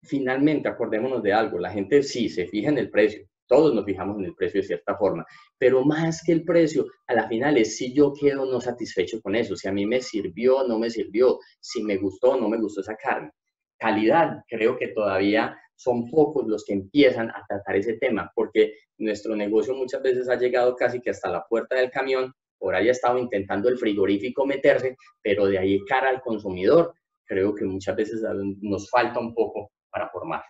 Finalmente, acordémonos de algo, la gente sí se fija en el precio, todos nos fijamos en el precio de cierta forma, pero más que el precio, a la final es si yo quedo no satisfecho con eso, si a mí me sirvió, no me sirvió, si me gustó, no me gustó esa carne. Calidad, creo que todavía son pocos los que empiezan a tratar ese tema, porque nuestro negocio muchas veces ha llegado casi que hasta la puerta del camión, por ahí ha estado intentando el frigorífico meterse, pero de ahí cara al consumidor, creo que muchas veces nos falta un poco para formar.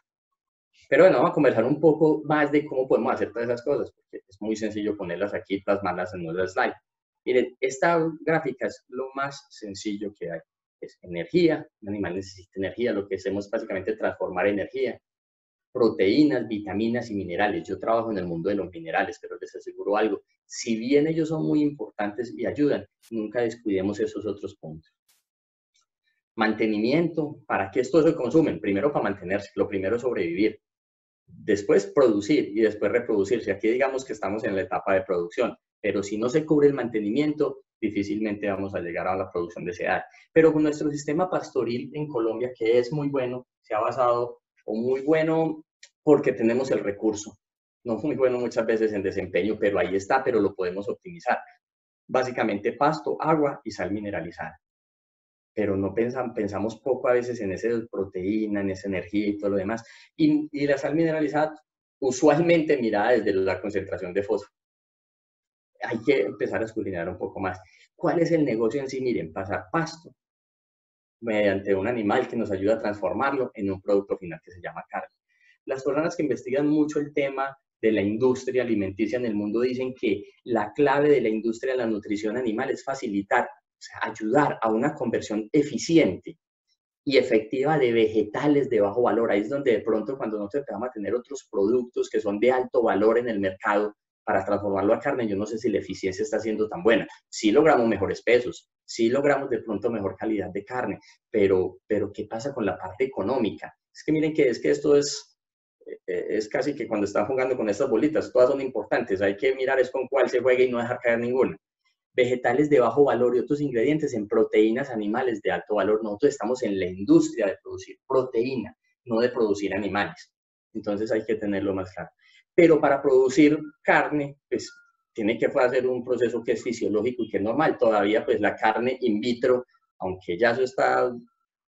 Pero bueno, vamos a conversar un poco más de cómo podemos hacer todas esas cosas, porque es muy sencillo ponerlas aquí, plasmarlas en nuestra slide. Miren, esta gráfica es lo más sencillo que hay. Es energía, un animal necesita energía, lo que hacemos es básicamente transformar energía, proteínas, vitaminas y minerales. Yo trabajo en el mundo de los minerales, pero les aseguro algo, si bien ellos son muy importantes y ayudan, nunca descuidemos esos otros puntos. Mantenimiento, ¿para qué esto se consumen? Primero para mantenerse, lo primero es sobrevivir. Después producir y después reproducirse. Aquí digamos que estamos en la etapa de producción, pero si no se cubre el mantenimiento, difícilmente vamos a llegar a la producción deseada. Pero con nuestro sistema pastoril en Colombia, que es muy bueno, se ha basado, o muy bueno porque tenemos el recurso, no muy bueno muchas veces en desempeño, pero ahí está, pero lo podemos optimizar. Básicamente pasto, agua y sal mineralizada. Pero no pensamos poco a veces en esa proteína, en esa energía y todo lo demás. Y la sal mineralizada, usualmente mirada desde la concentración de fósforo. Hay que empezar a escudriñar un poco más. ¿Cuál es el negocio en sí? Miren, pasar pasto mediante un animal que nos ayuda a transformarlo en un producto final que se llama carne. Las personas que investigan mucho el tema de la industria alimenticia en el mundo dicen que la clave de la industria de la nutrición animal es facilitar, o sea, ayudar a una conversión eficiente y efectiva de vegetales de bajo valor. Ahí es donde de pronto cuando nosotros empezamos a tener otros productos que son de alto valor en el mercado para transformarlo a carne, yo no sé si la eficiencia está siendo tan buena. Sí logramos mejores pesos, sí logramos de pronto mejor calidad de carne, pero ¿qué pasa con la parte económica? Es que miren que esto es casi que cuando están jugando con estas bolitas, todas son importantes, hay que mirar es con cuál se juega y no dejar caer ninguna. Vegetales de bajo valor y otros ingredientes en proteínas animales de alto valor. Nosotros estamos en la industria de producir proteína, no de producir animales. Entonces hay que tenerlo más claro. Pero para producir carne, pues tiene que hacer un proceso que es fisiológico y que es normal. Todavía pues la carne in vitro, aunque ya eso está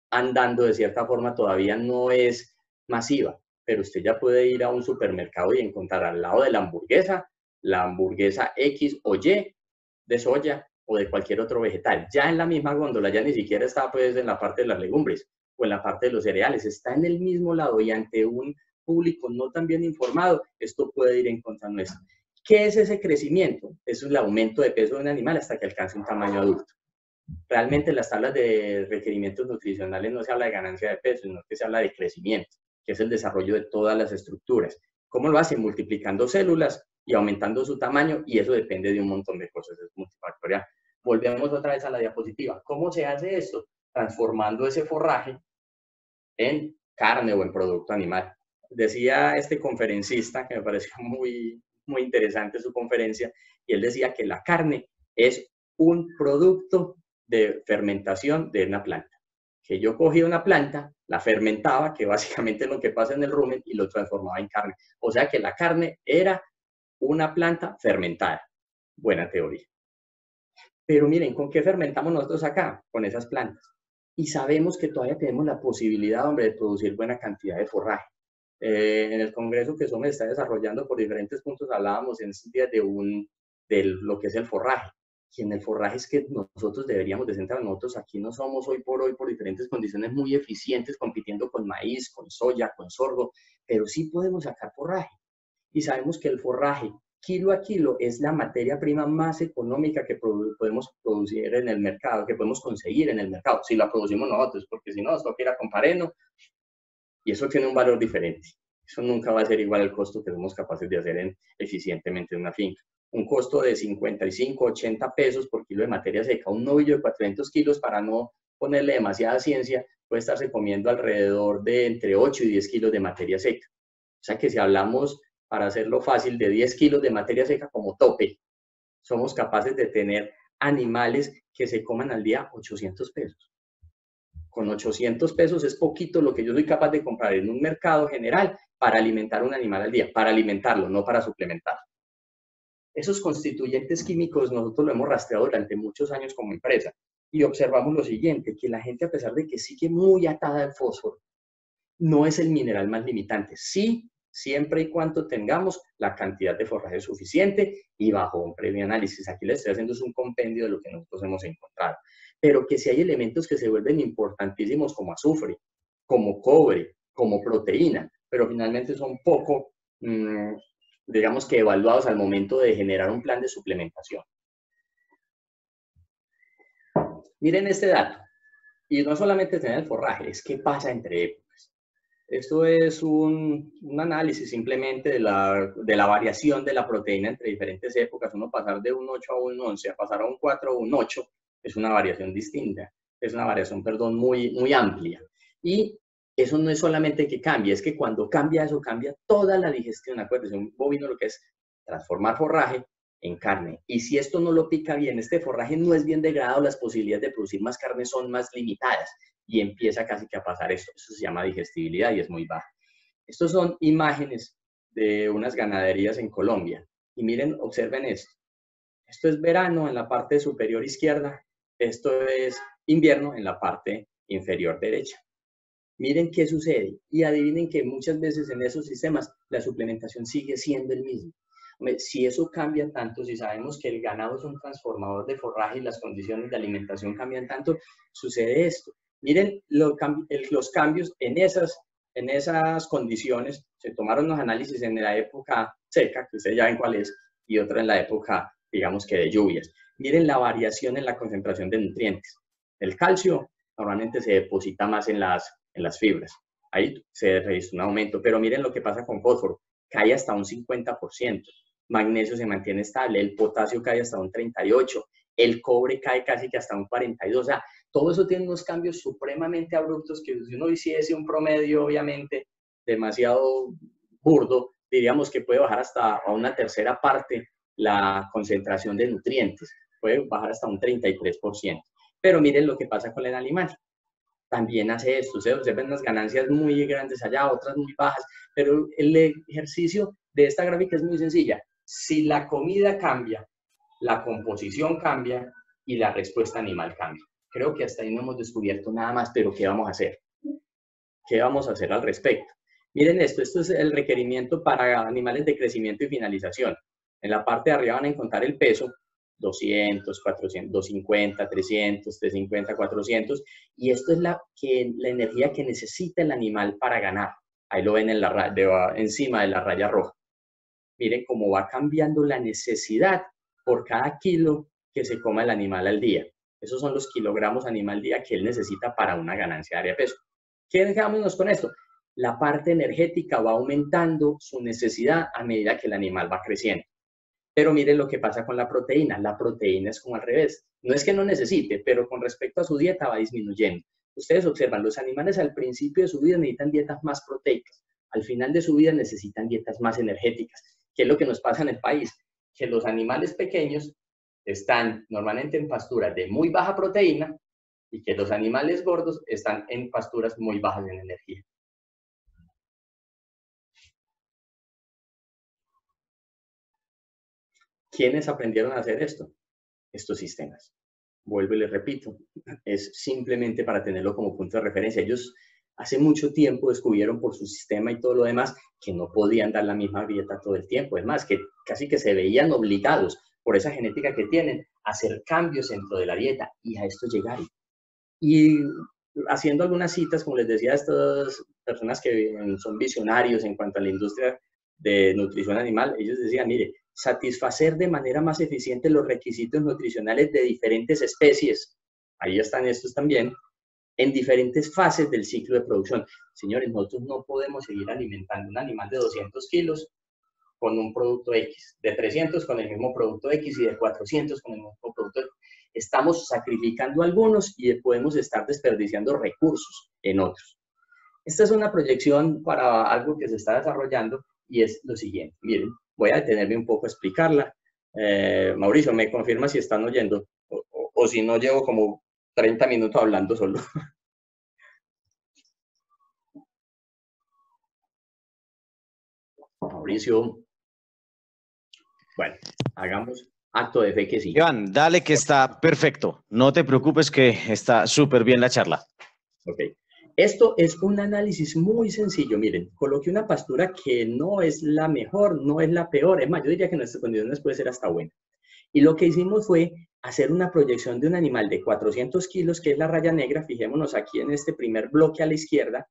andando de cierta forma, todavía no es masiva. Pero usted ya puede ir a un supermercado y encontrar al lado de la hamburguesa X o Y, de soya o de cualquier otro vegetal. Ya en la misma góndola, ya ni siquiera está pues en la parte de las legumbres o en la parte de los cereales, está en el mismo lado y ante un público no tan bien informado, esto puede ir en contra nuestra. ¿Qué es ese crecimiento? Es el aumento de peso de un animal hasta que alcance un tamaño adulto. Realmente en las tablas de requerimientos nutricionales no se habla de ganancia de peso, sino que se habla de crecimiento, que es el desarrollo de todas las estructuras. ¿Cómo lo hacen? Multiplicando células y aumentando su tamaño, y eso depende de un montón de cosas, es multifactorial. Volvemos otra vez a la diapositiva. ¿Cómo se hace esto? Transformando ese forraje en carne o en producto animal. Decía este conferencista, que me pareció muy interesante su conferencia, y él decía que la carne es un producto de fermentación de una planta. Que yo cogía una planta, la fermentaba, que básicamente es lo que pasa en el rumen, y lo transformaba en carne. O sea que la carne era una planta fermentada. Buena teoría. Pero miren, ¿con qué fermentamos nosotros acá? Con esas plantas. Y sabemos que todavía tenemos la posibilidad, hombre, de producir buena cantidad de forraje. En el congreso que SOMEX está desarrollando por diferentes puntos hablábamos en estos días de lo que es el forraje. Y en el forraje es que nosotros deberíamos de centrar. Nosotros aquí no somos hoy, por diferentes condiciones, muy eficientes compitiendo con maíz, con soya, con sorgo, pero sí podemos sacar forraje. Y sabemos que el forraje, kilo a kilo, es la materia prima más económica que podemos producir en el mercado, que podemos conseguir en el mercado, si la producimos nosotros, porque si no, nos toca ir a comprar heno, y eso tiene un valor diferente. Eso nunca va a ser igual al costo que somos capaces de hacer eficientemente en una finca. Un costo de 55, 80 pesos por kilo de materia seca, un novillo de 400 kilos, para no ponerle demasiada ciencia, puede estarse comiendo alrededor de entre 8 y 10 kilos de materia seca. O sea que si hablamos, para hacerlo fácil, de 10 kilos de materia seca como tope, somos capaces de tener animales que se coman al día 800 pesos. Con 800 pesos es poquito lo que yo soy capaz de comprar en un mercado general para alimentar un animal al día, para alimentarlo, no para suplementarlo. Esos constituyentes químicos nosotros lo hemos rastreado durante muchos años como empresa y observamos lo siguiente, que la gente, a pesar de que sigue muy atada al fósforo, no es el mineral más limitante. Sí, siempre y cuando tengamos la cantidad de forraje suficiente y bajo un previo análisis. Aquí les estoy haciendo un compendio de lo que nosotros hemos encontrado. Pero que si hay elementos que se vuelven importantísimos como azufre, como cobre, como proteína, pero finalmente son poco, digamos que evaluados al momento de generar un plan de suplementación. Miren este dato. Y no solamente tener el forraje, es qué pasa entre épocas. Esto es un análisis simplemente de la variación de la proteína entre diferentes épocas. Uno pasar de un 8 a un 11 a pasar a un 4 a un 8 es una variación distinta. Es una variación, perdón, muy, muy amplia. Y eso no es solamente que cambie, es que cuando cambia eso, cambia toda la digestión. Acuérdense, un bovino lo que es transformar forraje en carne. Y si esto no lo pica bien, este forraje no es bien degradado, las posibilidades de producir más carne son más limitadas. Y empieza casi que a pasar esto. Eso se llama digestibilidad y es muy baja. Estos son imágenes de unas ganaderías en Colombia. Y miren, observen esto. Esto es verano en la parte superior izquierda. Esto es invierno en la parte inferior derecha. Miren qué sucede. Y adivinen que muchas veces en esos sistemas la suplementación sigue siendo el mismo. Si eso cambia tanto, si sabemos que el ganado es un transformador de forraje y las condiciones de alimentación cambian tanto, sucede esto. Miren los cambios en esas condiciones. Se tomaron los análisis en la época seca, que ustedes ya ven cuál es, y otra en la época, digamos que de lluvias. Miren la variación en la concentración de nutrientes. El calcio normalmente se deposita más en las fibras. Ahí se registra un aumento, pero miren lo que pasa con fósforo. Cae hasta un 50%. Magnesio se mantiene estable, el potasio cae hasta un 38%, el cobre cae casi que hasta un 42%. O sea, todo eso tiene unos cambios supremamente abruptos que si uno hiciese un promedio, obviamente, demasiado burdo, diríamos que puede bajar hasta a una tercera parte la concentración de nutrientes, puede bajar hasta un 33%. Pero miren lo que pasa con el animal. También hace esto, se ven unas ganancias muy grandes allá, otras muy bajas, pero el ejercicio de esta gráfica es muy sencilla. Si la comida cambia, la composición cambia y la respuesta animal cambia. Creo que hasta ahí no hemos descubierto nada más, pero ¿qué vamos a hacer? ¿Qué vamos a hacer al respecto? Miren esto es el requerimiento para animales de crecimiento y finalización. En la parte de arriba van a encontrar el peso, 200, 400, 250, 300, 350, 400, y esto es la energía que necesita el animal para ganar. Ahí lo ven encima de la raya roja. Miren cómo va cambiando la necesidad por cada kilo que se coma el animal al día. Esos son los kilogramos animal día que él necesita para una ganancia de área de peso. Quedémonos con esto. La parte energética va aumentando su necesidad a medida que el animal va creciendo. Pero miren lo que pasa con la proteína. La proteína es como al revés. No es que no necesite, pero con respecto a su dieta va disminuyendo. Ustedes observan, los animales al principio de su vida necesitan dietas más proteicas. Al final de su vida necesitan dietas más energéticas. ¿Qué es lo que nos pasa en el país? Que los animales pequeños están normalmente en pasturas de muy baja proteína y que los animales gordos están en pasturas muy bajas en energía. ¿Quiénes aprendieron a hacer esto? Estos sistemas. Vuelvo y les repito, es simplemente para tenerlo como punto de referencia. Ellos hace mucho tiempo descubrieron por su sistema y todo lo demás que no podían dar la misma dieta todo el tiempo. Es más, que casi que se veían obligados por esa genética que tienen a hacer cambios dentro de la dieta y a esto llegaron. Y haciendo algunas citas, como les decía, a estas personas que son visionarios en cuanto a la industria de nutrición animal, ellos decían, mire, satisfacer de manera más eficiente los requisitos nutricionales de diferentes especies, ahí están estos también, en diferentes fases del ciclo de producción. Señores, nosotros no podemos seguir alimentando un animal de 200 kilos con un producto X, de 300 con el mismo producto X y de 400 con el mismo producto X. Estamos sacrificando algunos y podemos estar desperdiciando recursos en otros. Esta es una proyección para algo que se está desarrollando y es lo siguiente. Miren, voy a detenerme un poco a explicarla. Mauricio, ¿me confirma si están oyendo? O si no, llevo como 30 minutos hablando solo. Mauricio. Bueno, hagamos acto de fe que sí. Iván, dale que está perfecto. No te preocupes que está súper bien la charla. Ok. Esto es un análisis muy sencillo. Miren, coloqué una pastura que no es la mejor, no es la peor. Es más, yo diría que en nuestras condiciones puede ser hasta buena. Y lo que hicimos fue hacer una proyección de un animal de 400 kilos, que es la raya negra. Fijémonos aquí en este primer bloque a la izquierda.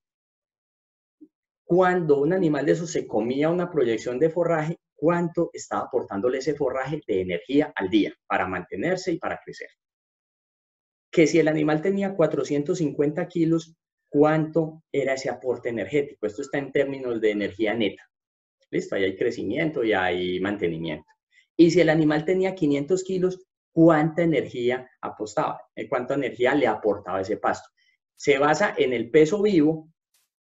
Cuando un animal de eso se comía una proyección de forraje, ¿cuánto estaba aportándole ese forraje de energía al día para mantenerse y para crecer? Que si el animal tenía 450 kilos, ¿cuánto era ese aporte energético? Esto está en términos de energía neta. ¿Listo? Ahí hay crecimiento y hay mantenimiento. Y si el animal tenía 500 kilos, ¿cuánta energía apostaba? ¿Cuánta energía le aportaba ese pasto? Se basa en el peso vivo,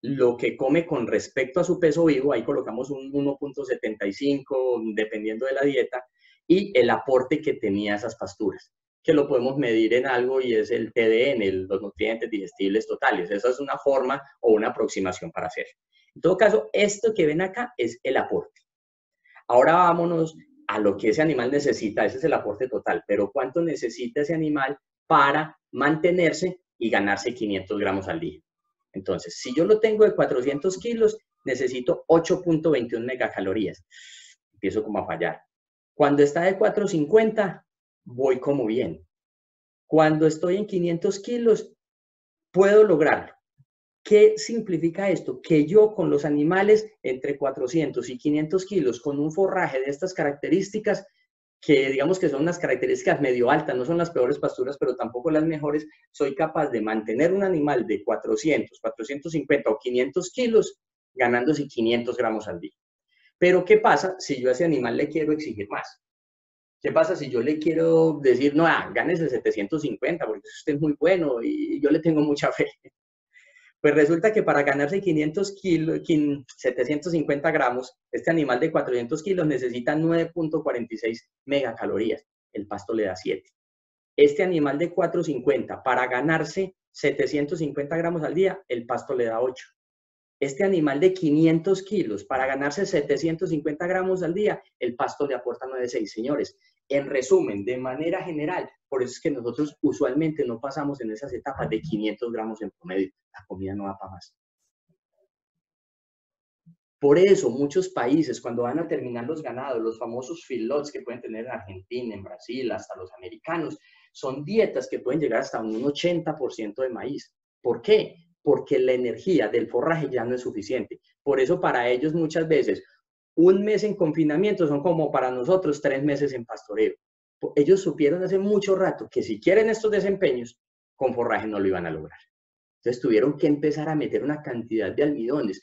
lo que come con respecto a su peso vivo, ahí colocamos un 1.75 dependiendo de la dieta, y el aporte que tenía esas pasturas, que lo podemos medir en algo y es el TDN, los nutrientes digestibles totales. Esa es una forma o una aproximación para hacer. En todo caso, esto que ven acá es el aporte. Ahora vámonos a lo que ese animal necesita, ese es el aporte total, pero ¿cuánto necesita ese animal para mantenerse y ganarse 500 gramos al día? Entonces, si yo lo tengo de 400 kilos, necesito 8.21 megacalorías. Empiezo como a fallar. Cuando está de 450, voy como bien. Cuando estoy en 500 kilos, puedo lograrlo. ¿Qué significa esto? Que yo con los animales entre 400 y 500 kilos, con un forraje de estas características, que digamos que son unas características medio altas, no son las peores pasturas, pero tampoco las mejores, soy capaz de mantener un animal de 400, 450 o 500 kilos ganándose 500 gramos al día. Pero ¿qué pasa si yo a ese animal le quiero exigir más? ¿Qué pasa si yo le quiero decir, no, gánese 750 porque usted es muy bueno y yo le tengo mucha fe? Pues resulta que para ganarse 500 kilos, 750 gramos, este animal de 400 kilos necesita 9.46 megacalorías. El pasto le da 7. Este animal de 450, para ganarse 750 gramos al día, el pasto le da 8. Este animal de 500 kilos, para ganarse 750 gramos al día, el pasto le aporta 9.6. Señores, en resumen, de manera general, por eso es que nosotros usualmente no pasamos en esas etapas de 500 gramos en promedio. La comida no va para más. Por eso muchos países, cuando van a terminar los ganados, los famosos feedlots que pueden tener en Argentina, en Brasil, hasta los americanos, son dietas que pueden llegar hasta un 80% de maíz. ¿Por qué? Porque la energía del forraje ya no es suficiente. Por eso para ellos muchas veces un mes en confinamiento son como para nosotros 3 meses en pastoreo. Ellos supieron hace mucho rato que si quieren estos desempeños, con forraje no lo iban a lograr. Entonces tuvieron que empezar a meter una cantidad de almidones.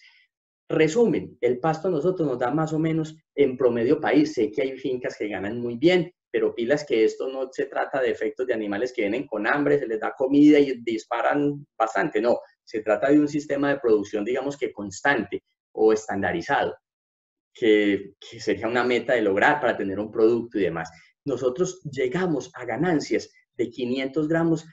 Resumen, el pasto a nosotros nos da más o menos en promedio país. Sé que hay fincas que ganan muy bien, pero pilas que esto no se trata de efectos de animales que vienen con hambre, se les da comida y disparan bastante. No, se trata de un sistema de producción, digamos que constante o estandarizado, que sería una meta de lograr para tener un producto y demás. Nosotros llegamos a ganancias de 500 gramos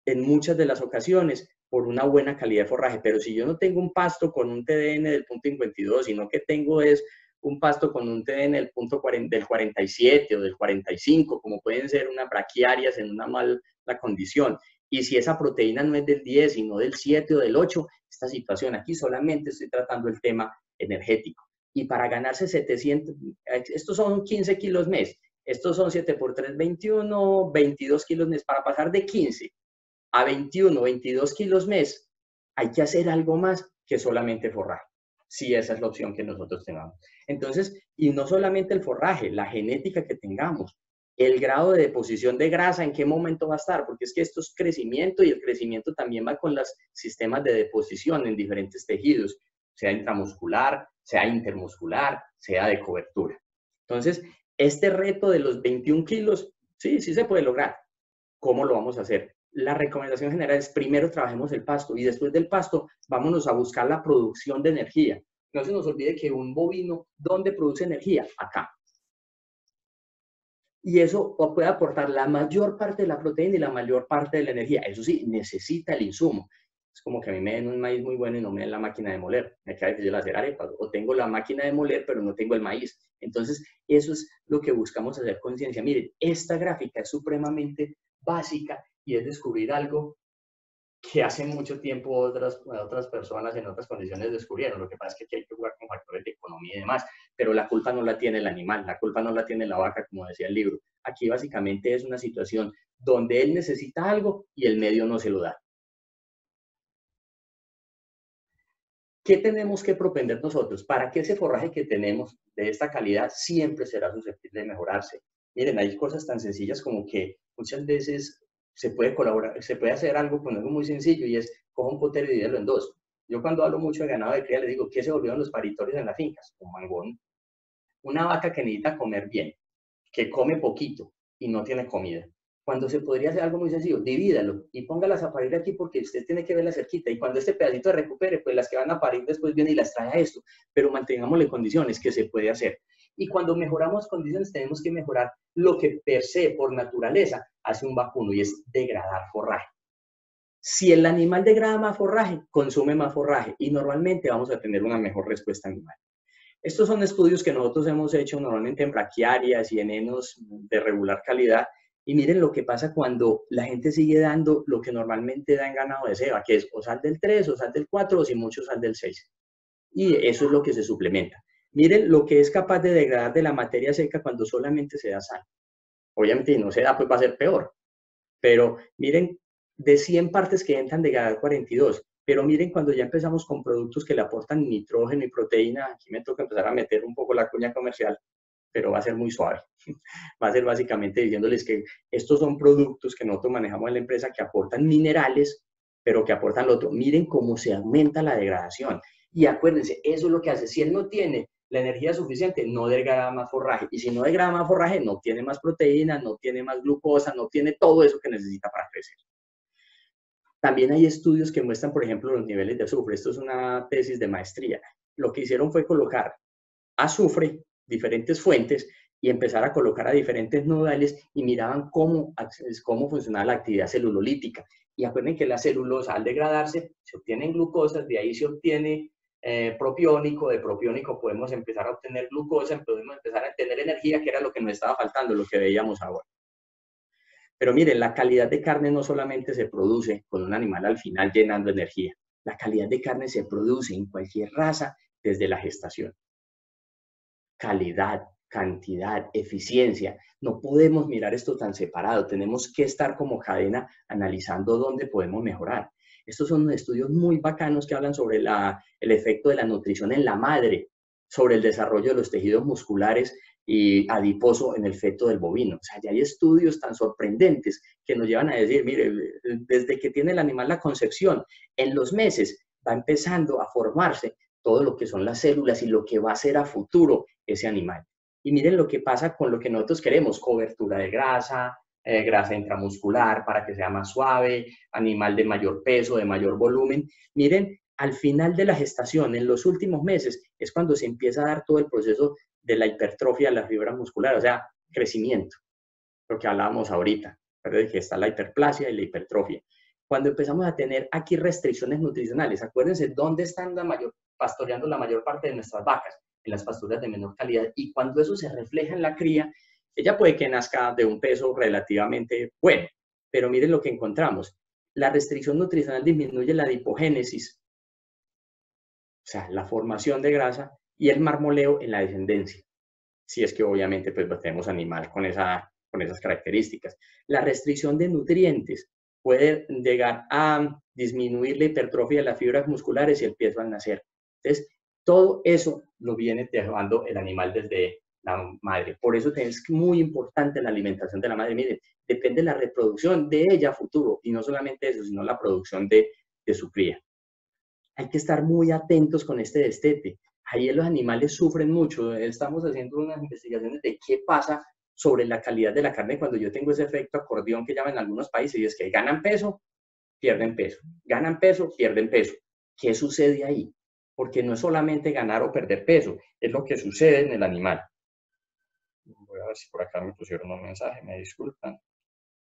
en muchas de las ocasiones por una buena calidad de forraje, pero si yo no tengo un pasto con un TDN del punto 52, sino que tengo es un pasto con un TDN del punto 40, del 47 o del 45, como pueden ser unas braquiarias en una mala condición, Y si esa proteína no es del 10, sino del 7 o del 8, esta situación aquí solamente estoy tratando el tema energético. Y para ganarse 700, estos son 15 kilos mes, estos son 7 por 3, 21, 22 kilos mes. Para pasar de 15 a 21, 22 kilos mes, hay que hacer algo más que solamente forraje, si esa es la opción que nosotros tengamos. Entonces, y no solamente el forraje, la genética que tengamos, el grado de deposición de grasa, en qué momento va a estar, porque es que esto es crecimiento y el crecimiento también va con los sistemas de deposición en diferentes tejidos, sea intramuscular, sea intermuscular, sea de cobertura. Entonces, este reto de los 21 kilos, sí se puede lograr. ¿Cómo lo vamos a hacer? La recomendación general es primero trabajemos el pasto y después del pasto vámonos a buscar la producción de energía. No se nos olvide que un bovino, ¿dónde produce energía? Acá. Y eso puede aportar la mayor parte de la proteína y la mayor parte de la energía. Eso sí, necesita el insumo. Es como que a mí me den un maíz muy bueno y no me den la máquina de moler. Me queda difícil hacer arepas. O tengo la máquina de moler, pero no tengo el maíz. Entonces, eso es lo que buscamos hacer conciencia. Miren, esta gráfica es supremamente básica y es descubrir algo que hace mucho tiempo otras personas en otras condiciones descubrieron. Lo que pasa es que aquí hay que jugar con factores de economía y demás, pero la culpa no la tiene el animal, la culpa no la tiene la vaca, como decía el libro. Aquí básicamente es una situación donde él necesita algo y el medio no se lo da. ¿Qué tenemos que propender nosotros? Para que ese forraje que tenemos de esta calidad siempre será susceptible de mejorarse. Miren, hay cosas tan sencillas como que muchas veces se puede colaborar, se puede hacer algo con algo muy sencillo y es coja un potero y divídelo en dos. Yo cuando hablo mucho de ganado de cría les digo, ¿qué se volvieron los paritorios en las fincas? Un mangón. Una vaca que necesita comer bien, que come poquito y no tiene comida. Cuando se podría hacer algo muy sencillo, divídalo y póngalas a parir aquí porque usted tiene que verla cerquita. Y cuando este pedacito se recupere, pues las que van a parir después vienen y las trae a esto. Pero mantengámosle condiciones que se puede hacer. Y cuando mejoramos condiciones, tenemos que mejorar lo que per se, por naturaleza, hace un vacuno y es degradar forraje. Si el animal degrada más forraje, consume más forraje y normalmente vamos a tener una mejor respuesta animal. Estos son estudios que nosotros hemos hecho normalmente en braquiarias y en henos de regular calidad. Y miren lo que pasa cuando la gente sigue dando lo que normalmente da en ganado de ceba, que es o sal del 3, o sal del 4, o si mucho sal del 6. Y eso es lo que se suplementa. Miren lo que es capaz de degradar de la materia seca cuando solamente se da sal. Obviamente, si no se da, pues va a ser peor. Pero miren, de 100 partes que entran, degradar 42. Pero miren, cuando ya empezamos con productos que le aportan nitrógeno y proteína, aquí me toca empezar a meter un poco la cuña comercial, pero va a ser muy suave. Va a ser básicamente diciéndoles que estos son productos que nosotros manejamos en la empresa que aportan minerales, pero que aportan lo otro. Miren cómo se aumenta la degradación. Y acuérdense, eso es lo que hace. Si él no tiene la energía suficiente, no degrada más forraje. Y si no degrada más forraje, no tiene más proteína, no tiene más glucosa, no tiene todo eso que necesita para crecer. También hay estudios que muestran, por ejemplo, los niveles de azufre. Esto es una tesis de maestría. Lo que hicieron fue colocar azufre, diferentes fuentes, y empezar a colocar a diferentes nodales y miraban cómo funcionaba la actividad celulolítica. Y acuérdense que la celulosa, al degradarse, se obtienen glucosas, de ahí se obtiene propiónico, de propiónico podemos empezar a obtener glucosa, podemos empezar a tener energía, que era lo que nos estaba faltando, lo que veíamos ahora. Pero miren, la calidad de carne no solamente se produce con un animal al final llenando energía. La calidad de carne se produce en cualquier raza desde la gestación. Calidad, cantidad, eficiencia. No podemos mirar esto tan separado. Tenemos que estar como cadena analizando dónde podemos mejorar. Estos son estudios muy bacanos que hablan sobre el efecto de la nutrición en la madre, sobre el desarrollo de los tejidos musculares y adiposo en el feto del bovino. O sea, ya hay estudios tan sorprendentes que nos llevan a decir, mire, desde que tiene el animal la concepción, en los meses va empezando a formarse todo lo que son las células y lo que va a ser a futuro ese animal. Y miren lo que pasa con lo que nosotros queremos, cobertura de grasa, grasa intramuscular para que sea más suave, animal de mayor peso, de mayor volumen. Miren, al final de la gestación, en los últimos meses, es cuando se empieza a dar todo el proceso de la hipertrofia de la fibra muscular, o sea, crecimiento, lo que hablábamos ahorita, ¿verdad? Que está la hiperplasia y la hipertrofia. Cuando empezamos a tener aquí restricciones nutricionales, acuérdense dónde están pastoreando la mayor parte de nuestras vacas, en las pasturas de menor calidad, y cuando eso se refleja en la cría, ella puede que nazca de un peso relativamente bueno, pero miren lo que encontramos. La restricción nutricional disminuye la adipogénesis, o sea, la formación de grasa, y el marmoleo en la descendencia. Si es que obviamente pues tenemos animal con esas características. La restricción de nutrientes puede llegar a disminuir la hipertrofia de las fibras musculares y el peso al nacer. Entonces, todo eso lo viene dejando el animal desde la madre. Por eso es muy importante la alimentación de la madre. Miren, depende de la reproducción de ella a futuro, y no solamente eso, sino la producción de su cría. Hay que estar muy atentos con este destete. Ahí los animales sufren mucho. Estamos haciendo unas investigaciones de qué pasa sobre la calidad de la carne cuando yo tengo ese efecto acordeón que llaman en algunos países, y es que ganan peso, pierden peso, ganan peso, pierden peso. ¿Qué sucede ahí? Porque no es solamente ganar o perder peso, es lo que sucede en el animal. Voy a ver si por acá me pusieron un mensaje, me disculpan.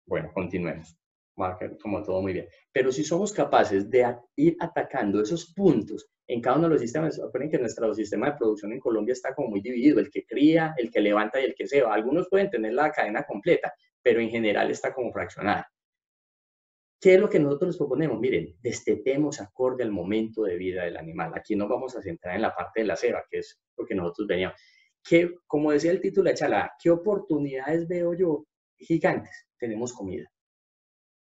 Bueno, continuemos. Va como todo muy bien. Pero si somos capaces de ir atacando esos puntos en cada uno de los sistemas, recuerden que nuestro sistema de producción en Colombia está como muy dividido, el que cría, el que levanta y el que ceba. Algunos pueden tener la cadena completa, pero en general está como fraccionada. ¿Qué es lo que nosotros proponemos? Miren, destetemos acorde al momento de vida del animal. Aquí nos vamos a centrar en la parte de la ceba, que es lo que nosotros veníamos. Que, como decía el título de charla, ¿qué oportunidades veo yo gigantes? Tenemos comida,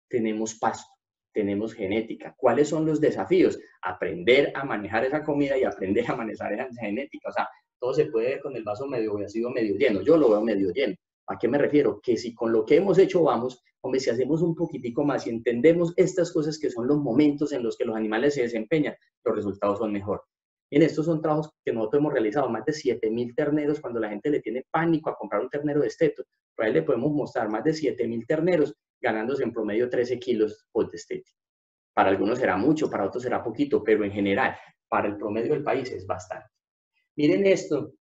tenemos pasto, tenemos genética. ¿Cuáles son los desafíos? Aprender a manejar esa comida y aprender a manejar esa genética. O sea, todo se puede ver con el vaso medio vacío, medio lleno. Yo lo veo medio lleno. ¿A qué me refiero? Que si con lo que hemos hecho vamos, hombre, si hacemos un poquitico más y entendemos estas cosas que son los momentos en los que los animales se desempeñan, los resultados son mejor. En estos son trabajos que nosotros hemos realizado, más de 7.000 terneros, cuando la gente le tiene pánico a comprar un ternero desteto. Por ahí le podemos mostrar más de 7.000 terneros ganándose en promedio 13 kilos por destete. Para algunos será mucho, para otros será poquito, pero en general, para el promedio del país es bastante. Miren esto,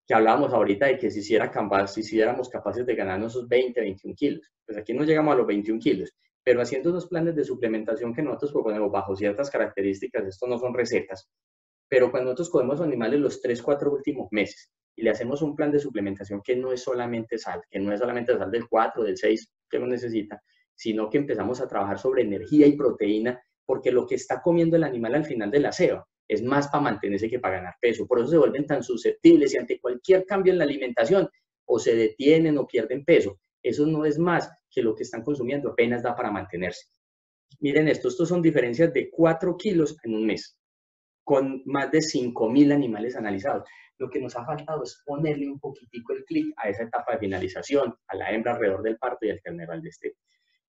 que hablábamos ahorita de que si éramos capaces de ganarnos esos 20, 21 kilos. Pues aquí no llegamos a los 21 kilos, pero haciendo unos planes de suplementación que nosotros proponemos bajo ciertas características, esto no son recetas, pero cuando nosotros cogemos animales los 3, 4 últimos meses y le hacemos un plan de suplementación que no es solamente sal, que no es solamente sal del 4, del 6 que uno necesita, sino que empezamos a trabajar sobre energía y proteína, porque lo que está comiendo el animal al final de la ceba es más para mantenerse que para ganar peso. Por eso se vuelven tan susceptibles y ante cualquier cambio en la alimentación o se detienen o pierden peso. Eso no es más que lo que están consumiendo, apenas da para mantenerse. Miren esto, estos son diferencias de 4 kilos en un mes, con más de 5.000 animales analizados. Lo que nos ha faltado es ponerle un poquitico el clic a esa etapa de finalización, a la hembra alrededor del parto y al ternero al destete.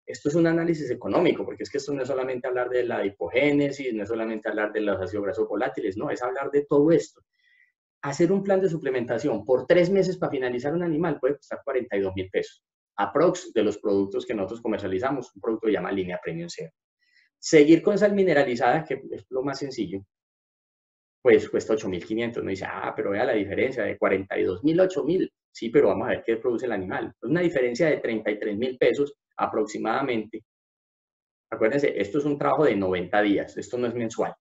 Esto es un análisis económico, porque es que esto no es solamente hablar de la adipogénesis, no es solamente hablar de los ácidos grasos volátiles, no, es hablar de todo esto. Hacer un plan de suplementación por 3 meses para finalizar un animal puede costar 42.000 pesos. Aprox de los productos que nosotros comercializamos, un producto que llama Línea Premium Cero. Seguir con sal mineralizada, que es lo más sencillo, pues cuesta 8.500. Uno dice, pero vea la diferencia de 42.000 a 8.000. Sí, pero vamos a ver qué produce el animal. Es una diferencia de 33.000 pesos aproximadamente. Acuérdense, esto es un trabajo de 90 días, esto no es mensual.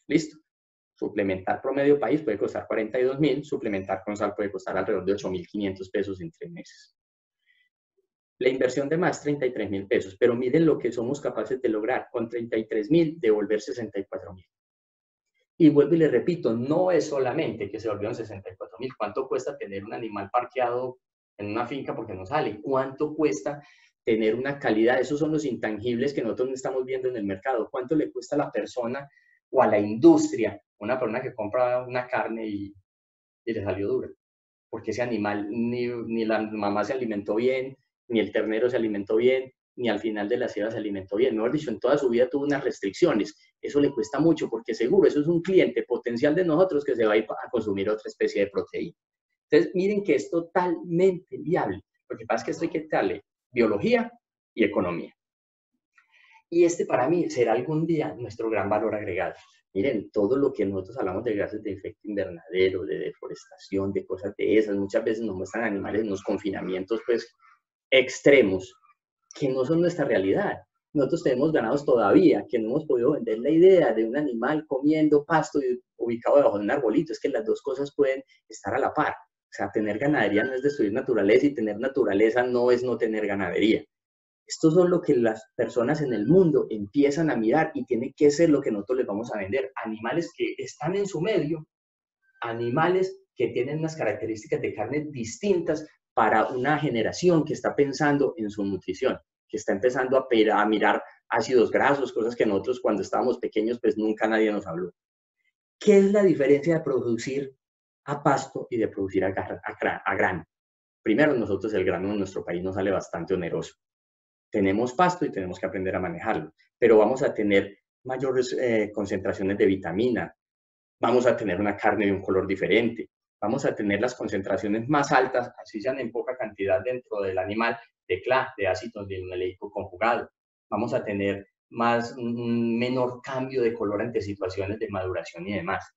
¿Listo? Suplementar promedio país puede costar 42.000, suplementar con sal puede costar alrededor de 8.500 pesos en 3 meses. La inversión de más, 33.000 pesos, pero miren lo que somos capaces de lograr. Con 33.000, devolver 64.000. Y vuelvo y le repito, no es solamente que se volvieron 64.000. ¿Cuánto cuesta tener un animal parqueado en una finca porque no sale? ¿Cuánto cuesta tener una calidad? Esos son los intangibles que nosotros no estamos viendo en el mercado. ¿Cuánto le cuesta a la persona o a la industria, una persona que compra una carne y le salió dura? Porque ese animal ni la mamá se alimentó bien, ni el ternero se alimentó bien, ni al final de la ceba se alimentó bien. Mejor dicho, en toda su vida tuvo unas restricciones. Eso le cuesta mucho porque seguro eso es un cliente potencial de nosotros que se va a ir a consumir otra especie de proteína. Entonces, miren que es totalmente viable. Lo que pasa es que esto hay que darle biología y economía. Y este para mí será algún día nuestro gran valor agregado. Miren, todo lo que nosotros hablamos de gases de efecto invernadero, de deforestación, de cosas de esas, muchas veces nos muestran animales en unos confinamientos pues extremos que no son nuestra realidad. Nosotros tenemos ganados todavía que no hemos podido vender la idea de un animal comiendo pasto y ubicado debajo de un arbolito. Es que las dos cosas pueden estar a la par. O sea, tener ganadería no es destruir naturaleza y tener naturaleza no es no tener ganadería. Esto es lo que las personas en el mundo empiezan a mirar y tiene que ser lo que nosotros les vamos a vender. Animales que están en su medio, animales que tienen unas características de carne distintas para una generación que está pensando en su nutrición, que está empezando a mirar ácidos grasos, cosas que nosotros cuando estábamos pequeños pues nunca nadie nos habló. ¿Qué es la diferencia de producir a pasto y de producir a grano? Primero, nosotros el grano en nuestro país nos sale bastante oneroso. Tenemos pasto y tenemos que aprender a manejarlo, pero vamos a tener mayores concentraciones de vitamina, vamos a tener una carne de un color diferente, vamos a tener las concentraciones más altas, así sean en poca cantidad dentro del animal, de CLA, de ácido linoleico conjugado. Vamos a tener un menor cambio de color ante situaciones de maduración y demás.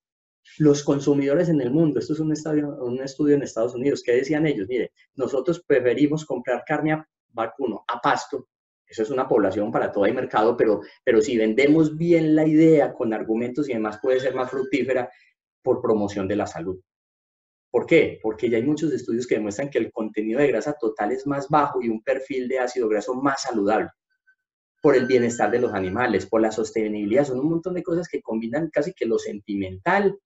Los consumidores en el mundo, esto es un estudio en Estados Unidos, ¿qué decían ellos? Mire, nosotros preferimos comprar carne vacuno a pasto, eso es una población para todo el mercado, pero si vendemos bien la idea con argumentos y demás puede ser más fructífera por promoción de la salud. ¿Por qué? Porque ya hay muchos estudios que demuestran que el contenido de grasa total es más bajo y un perfil de ácido graso más saludable por el bienestar de los animales, por la sostenibilidad, son un montón de cosas que combinan casi que lo sentimental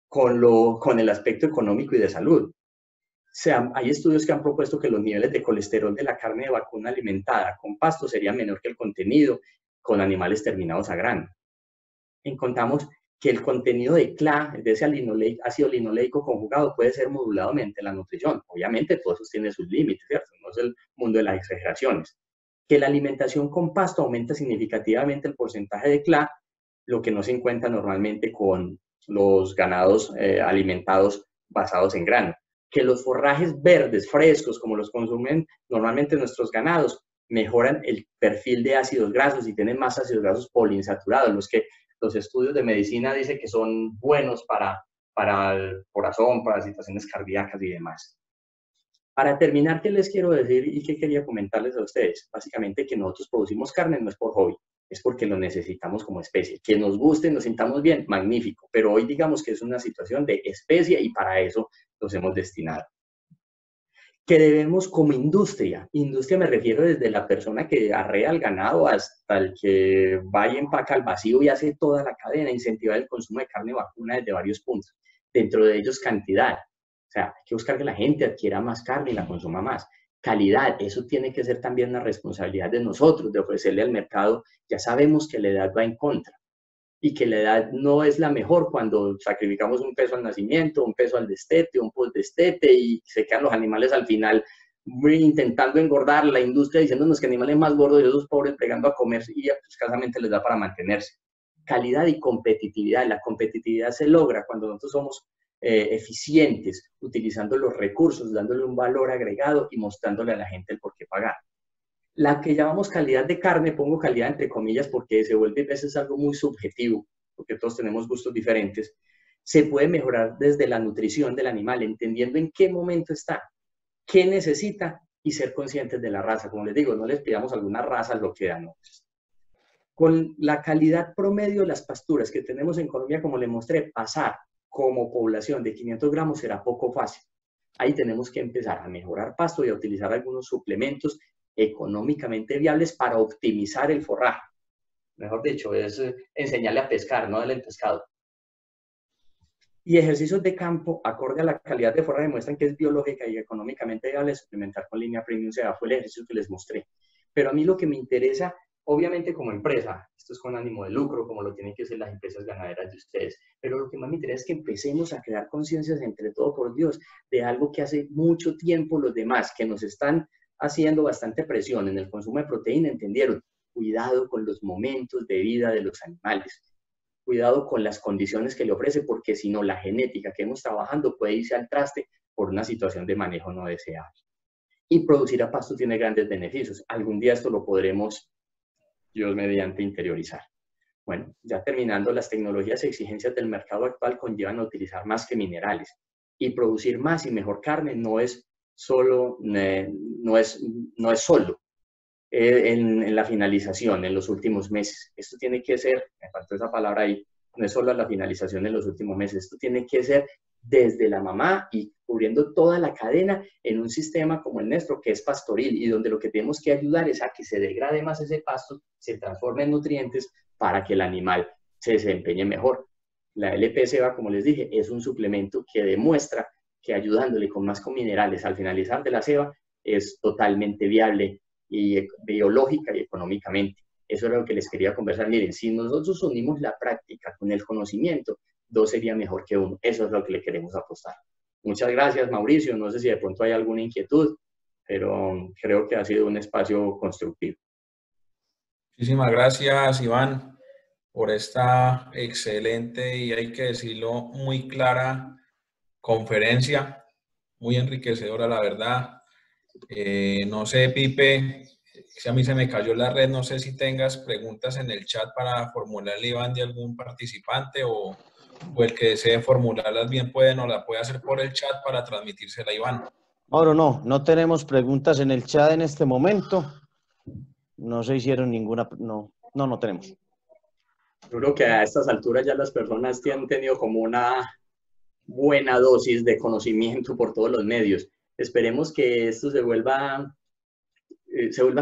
con el aspecto económico y de salud. O sea, hay estudios que han propuesto que los niveles de colesterol de la carne de vacuna alimentada con pasto sería menor que el contenido con animales terminados a grano. Encontramos que el contenido de CLA, de ese ácido linoleico conjugado, puede ser modulado mediante la nutrición. Obviamente, todo eso tiene sus límites, ¿cierto? No es el mundo de las exageraciones. Que la alimentación con pasto aumenta significativamente el porcentaje de CLA, lo que no se encuentra normalmente con los ganados alimentados basados en grano. Que los forrajes verdes, frescos, como los consumen normalmente nuestros ganados, mejoran el perfil de ácidos grasos y tienen más ácidos grasos poliinsaturados, los que los estudios de medicina dicen que son buenos para el corazón, para situaciones cardíacas y demás. Para terminar, ¿qué les quiero decir y qué quería comentarles a ustedes? Básicamente que nosotros producimos carne no es por hobby, es porque lo necesitamos como especie. Que nos guste, nos sintamos bien, magnífico, pero hoy digamos que es una situación de especie y para eso los hemos destinado. Que debemos como industria me refiero desde la persona que arrea el ganado hasta el que va y empaca al vacío y hace toda la cadena, incentivar el consumo de carne vacuna desde varios puntos, dentro de ellos cantidad. O sea, hay que buscar que la gente adquiera más carne y la consuma más. Calidad, eso tiene que ser también una responsabilidad de nosotros, de ofrecerle al mercado. Ya sabemos que la edad va en contra y que la edad no es la mejor cuando sacrificamos un peso al nacimiento, un peso al destete, un post-destete y se quedan los animales al final intentando engordar, la industria diciéndonos que animales más gordos y esos pobres pegando a comer y escasamente les da para mantenerse. Calidad y competitividad. La competitividad se logra cuando nosotros somos eficientes, utilizando los recursos, dándole un valor agregado y mostrándole a la gente el por qué pagar. La que llamamos calidad de carne, pongo calidad entre comillas porque se vuelve a veces algo muy subjetivo, porque todos tenemos gustos diferentes, se puede mejorar desde la nutrición del animal, entendiendo en qué momento está, qué necesita y ser conscientes de la raza. Como les digo, no les pidamos alguna raza lo que dan. Con la calidad promedio de las pasturas que tenemos en Colombia, como les mostré, pasar como población de 500 gramos será poco fácil. Ahí tenemos que empezar a mejorar pasto y a utilizar algunos suplementos económicamente viables para optimizar el forraje. Mejor dicho, es enseñarle a pescar, no darle el pescado. Y ejercicios de campo, acorde a la calidad de forraje, demuestran que es biológica y económicamente viable suplementar con línea premium. O sea, fue el ejercicio que les mostré. Pero a mí lo que me interesa, obviamente como empresa, esto es con ánimo de lucro, como lo tienen que ser las empresas ganaderas de ustedes, pero lo que más me interesa es que empecemos a crear conciencias entre todo, por Dios, de algo que hace mucho tiempo los demás, que nos están haciendo bastante presión en el consumo de proteína, entendieron, cuidado con los momentos de vida de los animales, cuidado con las condiciones que le ofrece, porque si no, la genética que hemos trabajando puede irse al traste por una situación de manejo no deseable. Y producir a pasto tiene grandes beneficios. Algún día esto lo podremos, Dios mediante, interiorizar. Bueno, ya terminando, las tecnologías y exigencias del mercado actual conllevan a utilizar más que minerales. Y producir más y mejor carne no es solo en la finalización, en los últimos meses. Esto tiene que ser, me faltó esa palabra ahí, no es solo la finalización en los últimos meses, esto tiene que ser desde la mamá y cubriendo toda la cadena en un sistema como el nuestro, que es pastoril, y donde lo que tenemos que ayudar es a que se degrade más ese pasto, se transforme en nutrientes para que el animal se desempeñe mejor. La LP-Ceba, como les dije, es un suplemento que demuestra que ayudándole con más con minerales al finalizar de la ceba es totalmente viable y biológica y económicamente. Eso era lo que les quería conversar. Miren, si nosotros unimos la práctica con el conocimiento, 2 sería mejor que 1. Eso es lo que le queremos apostar. Muchas gracias, Mauricio. No sé si de pronto hay alguna inquietud, pero creo que ha sido un espacio constructivo. Muchísimas gracias, Iván, por esta excelente y, hay que decirlo, muy clara conferencia, muy enriquecedora, la verdad. No sé, Pipe, si a mí se me cayó la red, no sé si tengas preguntas en el chat para formularle, Iván, de algún participante, o el que desee formularlas bien puede, nos la puede hacer por el chat para transmitírsela a Iván. Mauro, no tenemos preguntas en el chat en este momento. No se hicieron ninguna, no tenemos. Yo creo que a estas alturas ya las personas han tenido como una buena dosis de conocimiento por todos los medios. Esperemos que esto se vuelva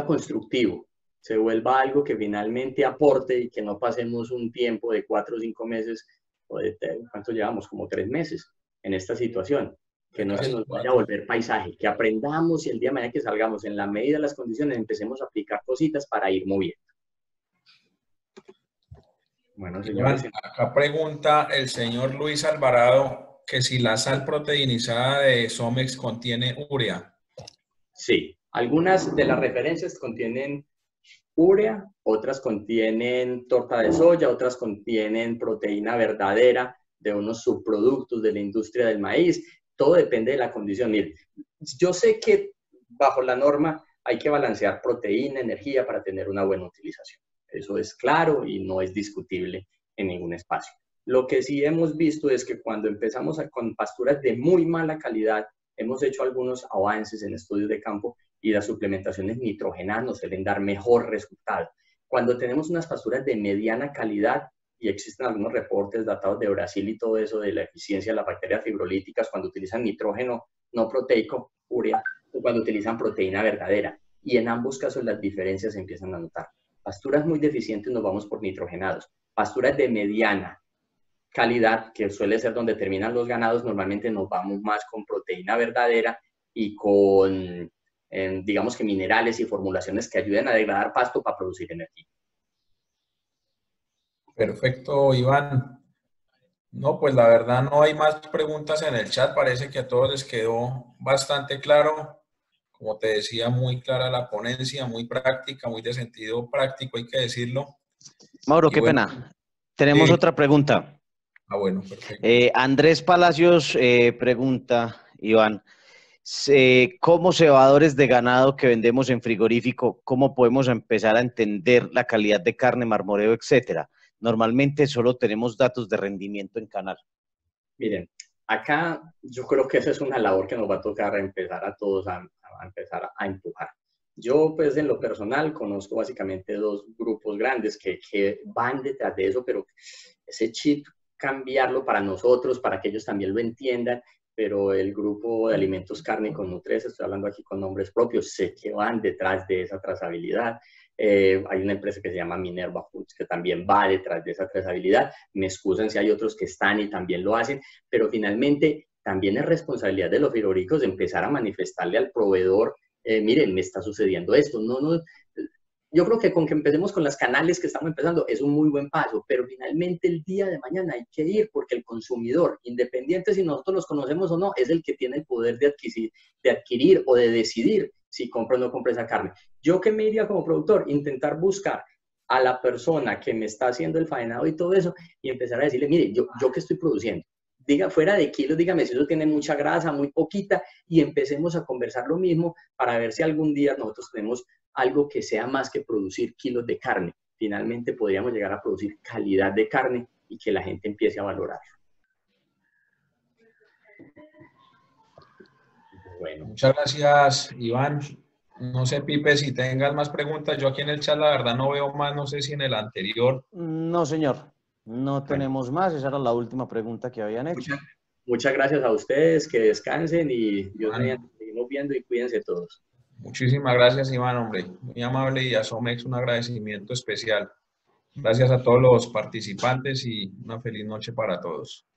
constructivo, se vuelva algo que finalmente aporte y que no pasemos un tiempo de 4 o 5 meses, o de, ¿cuánto llevamos? Como 3 meses en esta situación. Que no se nos vaya a volver paisaje, que aprendamos y el día de mañana que salgamos en la medida de las condiciones empecemos a aplicar cositas para ir moviendo. Bueno, señores. Acá pregunta el señor Luis Alvarado que si la sal proteinizada de Somex contiene urea. Sí, algunas de las referencias contienen urea, otras contienen torta de soya, otras contienen proteína verdadera de unos subproductos de la industria del maíz. Todo depende de la condición. Miren, yo sé que bajo la norma hay que balancear proteína, energía para tener una buena utilización. Eso es claro y no es discutible en ningún espacio. Lo que sí hemos visto es que cuando empezamos con pasturas de muy mala calidad, hemos hecho algunos avances en estudios de campo y las suplementaciones nitrogenadas nos suelen dar mejor resultado. Cuando tenemos unas pasturas de mediana calidad, y existen algunos reportes datados de Brasil y todo eso de la eficiencia de las bacterias fibrolíticas cuando utilizan nitrógeno no proteico, urea, o cuando utilizan proteína verdadera. Y en ambos casos las diferencias se empiezan a notar. Pasturas muy deficientes nos vamos por nitrogenados. Pasturas de mediana calidad, que suele ser donde terminan los ganados, normalmente nos vamos más con proteína verdadera y con, digamos que minerales y formulaciones que ayuden a degradar pasto para producir energía. Perfecto, Iván. No, pues la verdad no hay más preguntas en el chat. Parece que a todos les quedó bastante claro. Como te decía, muy clara la ponencia, muy práctica, muy de sentido práctico, hay que decirlo. Mauro, qué pena. Tenemos otra pregunta. Bueno, perfecto. Andrés Palacios pregunta, Iván, como cebadores de ganado que vendemos en frigorífico, ¿cómo podemos empezar a entender la calidad de carne, marmoreo, etcétera? Normalmente solo tenemos datos de rendimiento en canal. Miren, acá yo creo que esa es una labor que nos va a tocar empezar a todos a empezar a empujar. Yo, pues, en lo personal, conozco básicamente 2 grupos grandes que van detrás de eso, pero ese chip, cambiarlo para nosotros, para que ellos también lo entiendan, pero el grupo de alimentos cárnicos Nutres, estoy hablando aquí con nombres propios, sé que van detrás de esa trazabilidad. Hay una empresa que se llama Minerva Foods que también va detrás de esa trazabilidad. Me excusan si hay otros que están y también lo hacen, pero finalmente también es responsabilidad de los frigoríficos de empezar a manifestarle al proveedor, miren, me está sucediendo esto. Yo creo que con que empecemos con los canales que estamos empezando es un muy buen paso, pero finalmente el día de mañana hay que ir porque el consumidor, independiente si nosotros los conocemos o no, es el que tiene el poder de adquirir o de decidir si compra o no compra esa carne. Yo que me iría como productor, intentar buscar a la persona que me está haciendo el faenado y todo eso y empezar a decirle, mire, yo qué estoy produciendo. Diga, fuera de kilos, dígame si eso tiene mucha grasa, muy poquita, y empecemos a conversar lo mismo para ver si algún día nosotros tenemos algo que sea más que producir kilos de carne. Finalmente podríamos llegar a producir calidad de carne y que la gente empiece a valorar. Bueno. Muchas gracias, Iván. No sé, Pipe, si tengas más preguntas. Yo aquí en el chat, la verdad, no veo más. No sé si en el anterior. No, señor. No tenemos más. Esa era la última pregunta que habían hecho. Muchas gracias a ustedes, que descansen y Dios mediante, seguimos viendo y cuídense todos. Muchísimas gracias, Iván, hombre. Muy amable, y a Somex un agradecimiento especial. Gracias a todos los participantes y una feliz noche para todos.